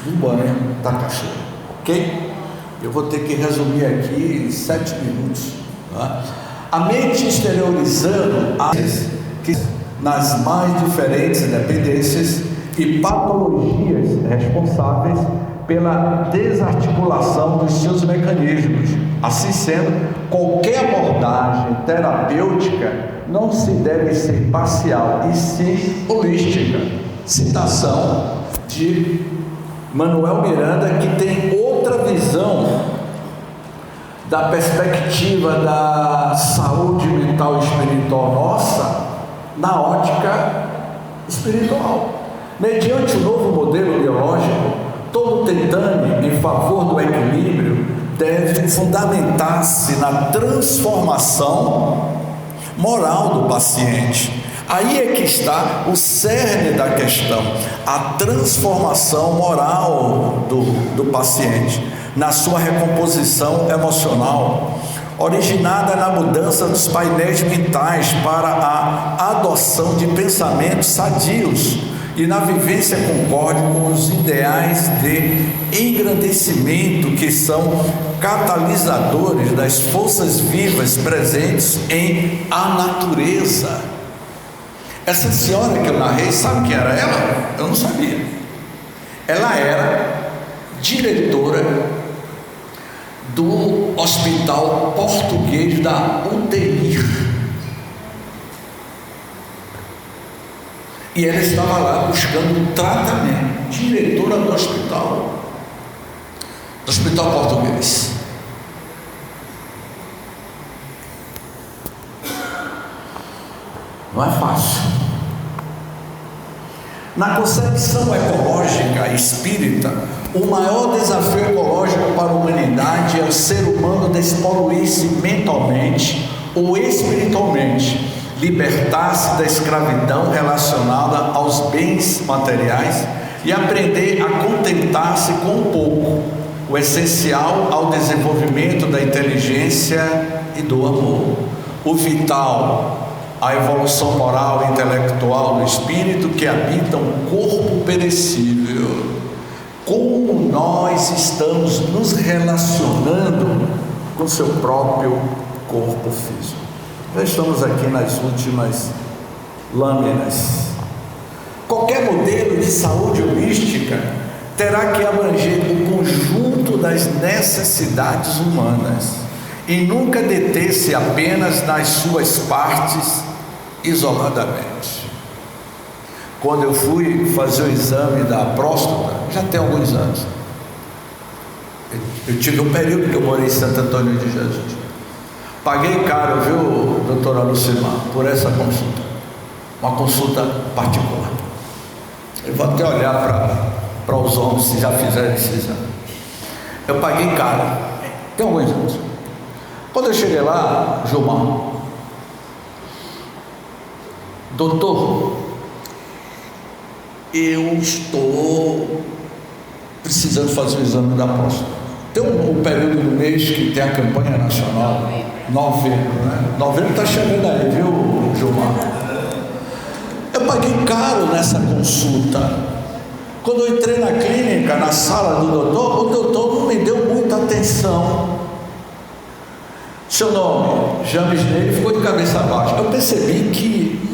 do banho da cachoeira. Ok? Eu vou ter que resumir aqui em 7 minutos. Tá? A mente exteriorizando nas mais diferentes dependências e patologias responsáveis pela desarticulação dos seus mecanismos. Assim sendo, qualquer abordagem terapêutica não se deve ser parcial e sim holística. Citação de Manuel Miranda, que tem outra visão da perspectiva da saúde mental e espiritual nossa, na ótica espiritual. Mediante o novo modelo biológico, todo tentame em favor do equilíbrio deve fundamentar-se na transformação moral do paciente. Aí é que está o cerne da questão, a transformação moral do paciente, na sua recomposição emocional, originada na mudança dos painéis mentais para a adoção de pensamentos sadios e na vivência concorde com os ideais de engrandecimento que são catalisadores das forças vivas presentes em a natureza. Essa senhora que eu narrei, sabe quem era ela? Eu não sabia. Ela era diretora do Hospital Português da UTI. E ela estava lá buscando tratamento. Diretora do Hospital Português. Não é fácil. Na concepção ecológica espírita, o maior desafio ecológico para a humanidade é o ser humano despoluir-se mentalmente ou espiritualmente, libertar-se da escravidão relacionada aos bens materiais e aprender a contentar-se com o pouco, o essencial ao desenvolvimento da inteligência e do amor, o vital, a evolução moral e intelectual do espírito que habita um corpo perecível. Como nós estamos nos relacionando com seu próprio corpo físico? Já estamos aqui nas últimas lâminas. Qualquer modelo de saúde holística terá que abranger o conjunto das necessidades humanas e nunca deter-se apenas nas suas partes isoladamente. Quando eu fui fazer o exame da próstata, já tem alguns anos, eu tive um período que eu morei em Santo Antônio de Jesus. Paguei caro, viu, doutora Lucimar, por essa consulta. Uma consulta particular. Eu vou até olhar para os homens se já fizeram esse exame. Eu paguei caro, tem alguns anos. Quando eu cheguei lá, Gilmar, doutor, eu estou precisando fazer o exame da próstata. Tem um período do mês que tem a campanha nacional, novembro, né? Novembro está chegando aí, viu, Gilmar? Eu paguei caro nessa consulta. Quando eu entrei na clínica, na sala do doutor, o doutor não me deu muita atenção. Seu nome, James Ney, ficou de cabeça baixa. Eu percebi que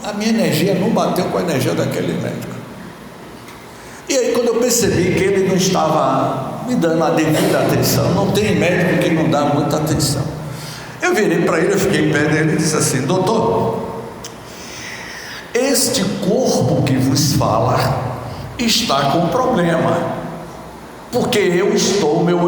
a minha energia não bateu com a energia daquele médico. E aí, quando eu percebi que ele não estava me dando a devida atenção, não tem médico que não dá muita atenção, eu virei para ele, eu fiquei em pé dele e disse assim: doutor, este corpo que vos fala está com problema, porque meu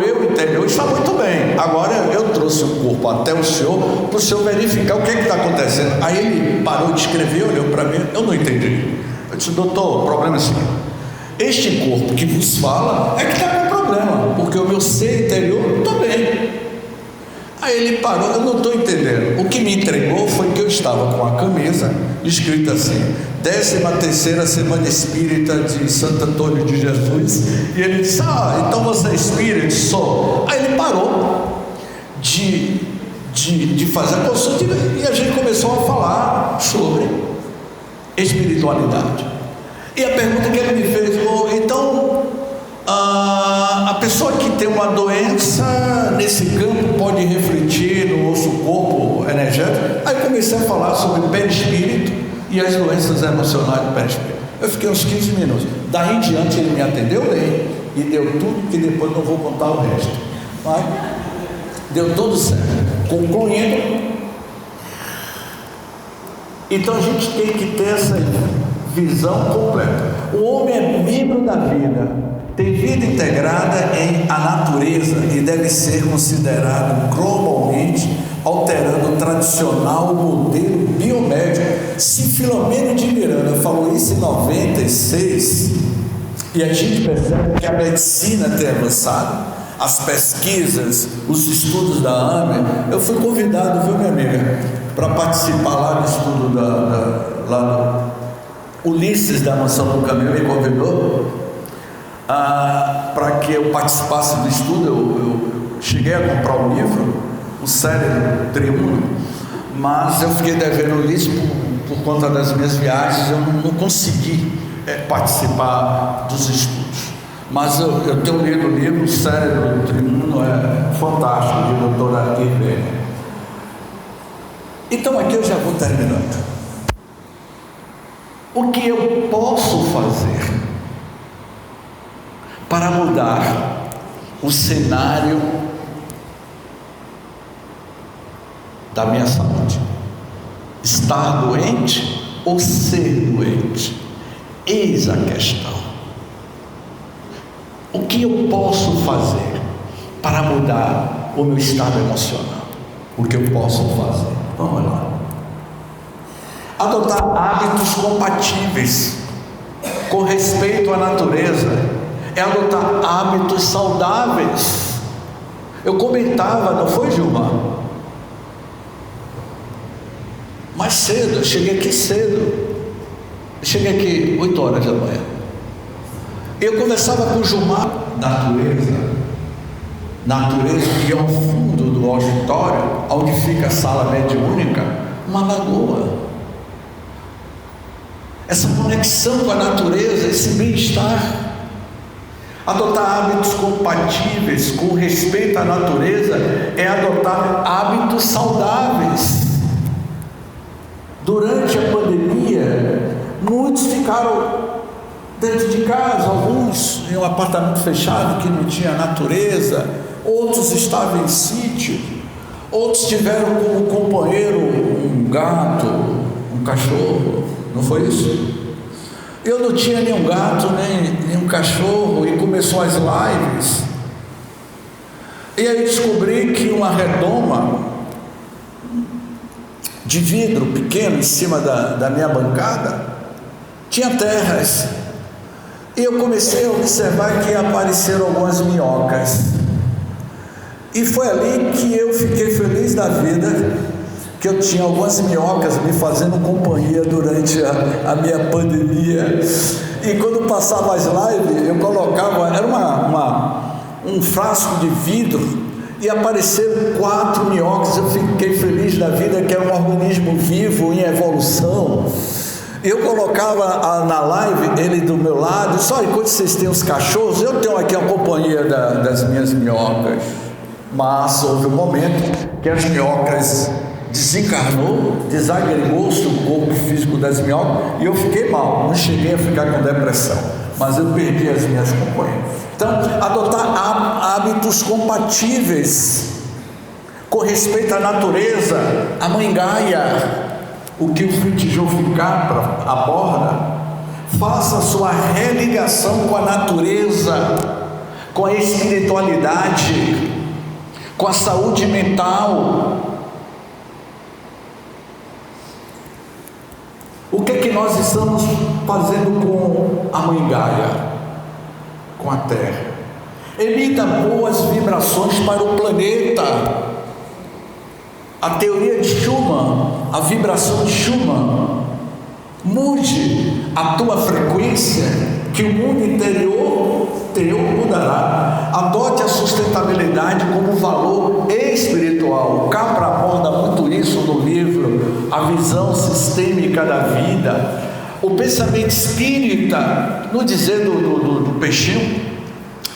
eu interior está muito bem. Agora eu trouxe o corpo até o senhor para o senhor verificar o que está acontecendo. Aí ele parou de escrever, olhou para mim, eu não entendi. Eu disse: doutor, o problema é o seguinte, este corpo que vos fala é que está com problema, porque o meu ser interior está bem. Aí ele parou, eu não estou entendendo. O que me entregou foi que eu estava com a camisa escrita assim: 13ª Semana Espírita de Santo Antônio de Jesus. E ele disse: então você é espírita? Sou. Aí ele parou de fazer a consulta e a gente começou a falar sobre espiritualidade. E a pergunta que ele me fez: então a pessoa que tem uma doença nesse campo pode refletir no nosso corpo energético? Aí comecei a falar sobre perispírito e as doenças emocionais do perispírito. Eu fiquei uns 15 minutos. Daí em diante ele me atendeu bem e deu tudo, que depois não vou contar o resto. Mas deu tudo certo. Concluindo, então a gente tem que ter essa visão completa. O homem é membro da vida, tem vida integrada em a natureza e deve ser considerado globalmente, alterando o tradicional modelo biomédico. Se Filomeno de Miranda falou isso em 96, e a gente percebe que a medicina tem avançado, as pesquisas, os estudos da AME. Eu fui convidado, viu, minha amiga, para participar lá do estudo lá do Ulisses da Mansão do Caminho, me convidou para que eu participasse do estudo. Eu cheguei a comprar o livro, O Cérebro Triuno, mas eu fiquei devendo isso por conta das minhas viagens. Eu não consegui participar dos estudos, mas eu tenho lido o livro. O Cérebro Triuno é fantástico, de doutora Irene. Então aqui eu já vou terminando. O que eu posso fazer para mudar o cenário da minha saúde? Estar doente ou ser doente? Eis a questão. O que eu posso fazer para mudar o meu estado emocional? O que eu posso fazer? Vamos lá. Adotar hábitos compatíveis com respeito à natureza é adotar hábitos saudáveis. Eu comentava, não foi, Gilmar? Mais cedo, eu cheguei aqui cedo. Eu cheguei aqui 8 horas da manhã. Eu conversava com o Gilmar. Natureza que ao fundo do auditório, onde fica a sala mediúnica, uma lagoa. Essa conexão com a natureza, esse bem-estar. Adotar hábitos compatíveis com respeito à natureza é adotar hábitos saudáveis. Durante a pandemia, Muitos ficaram dentro de casa, alguns em um apartamento fechado que não tinha natureza, outros estavam em sítio, outros tiveram como companheiro um gato, um cachorro. Não foi isso? Eu não tinha nenhum gato, nem um cachorro, e começou as lives. E aí descobri que uma redoma de vidro pequeno em cima da minha bancada tinha terras. E eu comecei a observar que apareceram algumas minhocas. E foi ali que eu fiquei feliz da vida, que eu tinha algumas minhocas me fazendo companhia durante a minha pandemia. E quando passava as lives, eu colocava, era um frasco de vidro, e apareceram 4 minhocas. Eu fiquei feliz da vida, que é um organismo vivo em evolução. Eu colocava na live ele do meu lado, só enquanto vocês têm os cachorros, eu tenho aqui a companhia das minhas minhocas. Mas houve um momento que as minhocas desencarnou, desagregou-se o corpo físico das minhocas, e eu fiquei mal, não cheguei a ficar com depressão, mas eu perdi as minhas companheiras. Então, adotar hábitos compatíveis com respeito à natureza. A mãe Gaia, o que o Fritjo Capra aborda, faça a sua religação com a natureza, com a espiritualidade, com a saúde mental. O que é que nós estamos fazendo com a mãe Gaia, com a Terra? Emita boas vibrações para o planeta. A teoria de Schumann, a vibração de Schumann, mude a tua frequência, que o mundo interior teu mudará. Adote a sustentabilidade como valor espiritual. O Capra aborda muito isso no livro A Visão Sistêmica da Vida. O pensamento espírita, no dizer do Peixinho,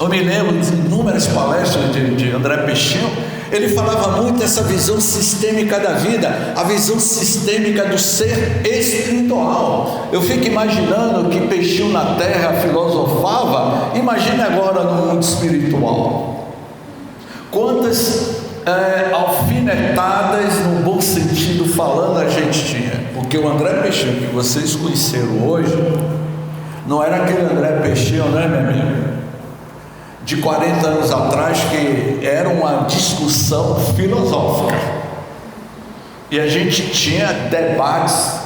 eu me lembro de inúmeras palestras de André Peixinho. Ele falava muito dessa visão sistêmica da vida, a visão sistêmica do ser espiritual. Eu fico imaginando que Peixinho na Terra filosofava, imagine agora no mundo espiritual. Quantas alfinetadas, no bom sentido falando, a gente tinha. Porque o André Peixinho que vocês conheceram hoje, não era aquele André Peixinho, né, meu amigo? De 40 anos atrás, que era uma discussão filosófica, e a gente tinha debates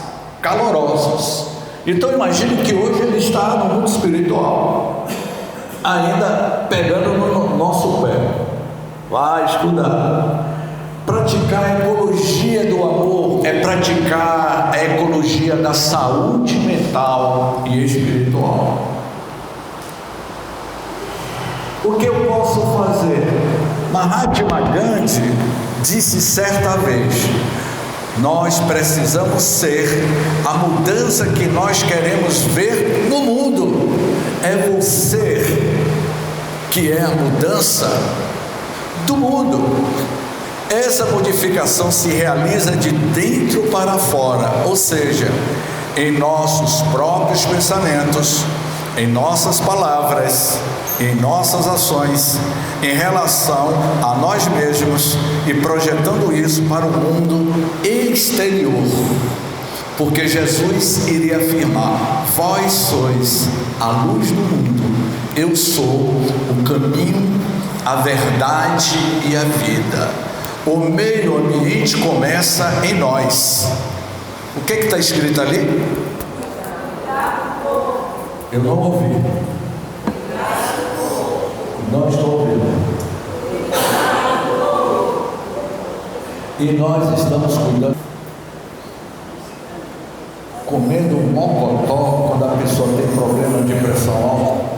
calorosos. Então imagine que hoje ele está no mundo espiritual, ainda pegando no nosso pé. Vai estudar. Praticar a ecologia do amor é praticar a ecologia da saúde mental e espiritual. O que eu posso fazer? Mahatma Gandhi disse certa vez: nós precisamos ser a mudança que nós queremos ver no mundo. É você que é a mudança do mundo. Essa modificação se realiza de dentro para fora, ou seja, em nossos próprios pensamentos, em nossas palavras, em nossas ações, em relação a nós mesmos, e projetando isso para o mundo exterior. Porque Jesus iria afirmar: vós sois a luz do mundo, eu sou o caminho, a verdade e a vida. O meio ambiente começa em nós. O que está escrito ali? Eu não ouvi. Não estou ouvindo. E nós estamos cuidando, comendo um mocotó quando a pessoa tem problema de pressão alta.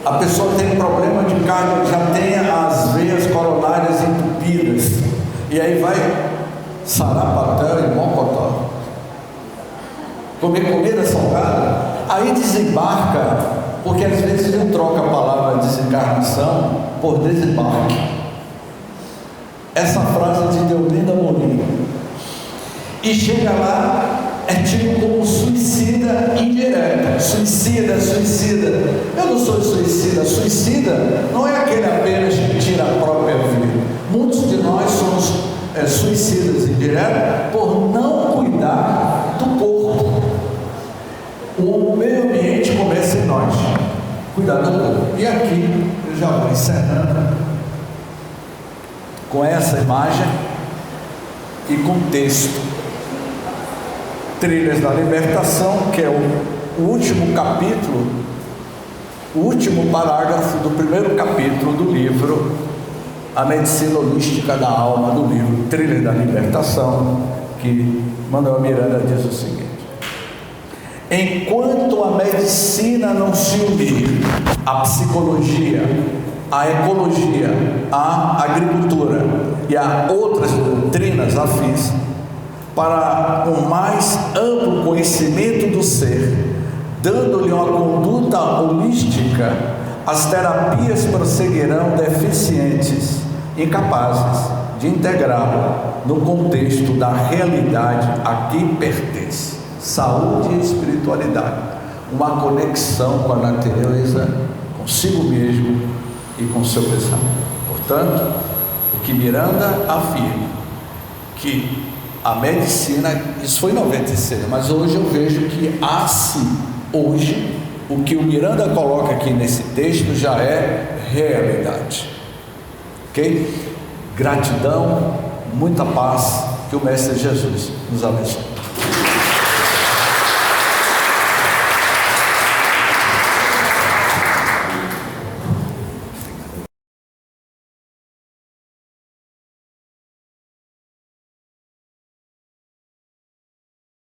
A pessoa tem problema de cardio, já tem as veias coronárias entupidas, e aí vai sarapatel e mocotó, comer comida salgada, aí desembarca, porque às vezes não troca a palavra desencarnação por desembarque. Essa frase de Deolinda Morim. E chega lá, é tido como suicida indireto. Suicida. Eu não sou suicida. Suicida não é aquele apenas que tira a própria vida. Muitos de nós somos suicidas indiretos por não cuidar do corpo. O meio ambiente começa em nós. Cuidar do corpo. E aqui eu já vou encerrando com essa imagem e com texto. Trilhas da Libertação, que é o último capítulo, o último parágrafo do primeiro capítulo do livro A Medicina Holística da Alma, do livro Trilhas da Libertação, que Manuel Miranda diz o seguinte: enquanto a medicina não se unir à psicologia, à ecologia, à agricultura e a outras doutrinas afins, para um mais amplo conhecimento do ser, dando-lhe uma conduta holística, as terapias prosseguirão deficientes, incapazes de integrá-lo no contexto da realidade a que pertence. Saúde e espiritualidade, uma conexão com a natureza, consigo mesmo e com seu pensamento. Portanto, o que Miranda afirma, que a medicina, isso foi em 96, mas hoje eu vejo que hoje, o que o Miranda coloca aqui nesse texto já é realidade. Ok? Gratidão, muita paz, que o Mestre Jesus nos abençoe.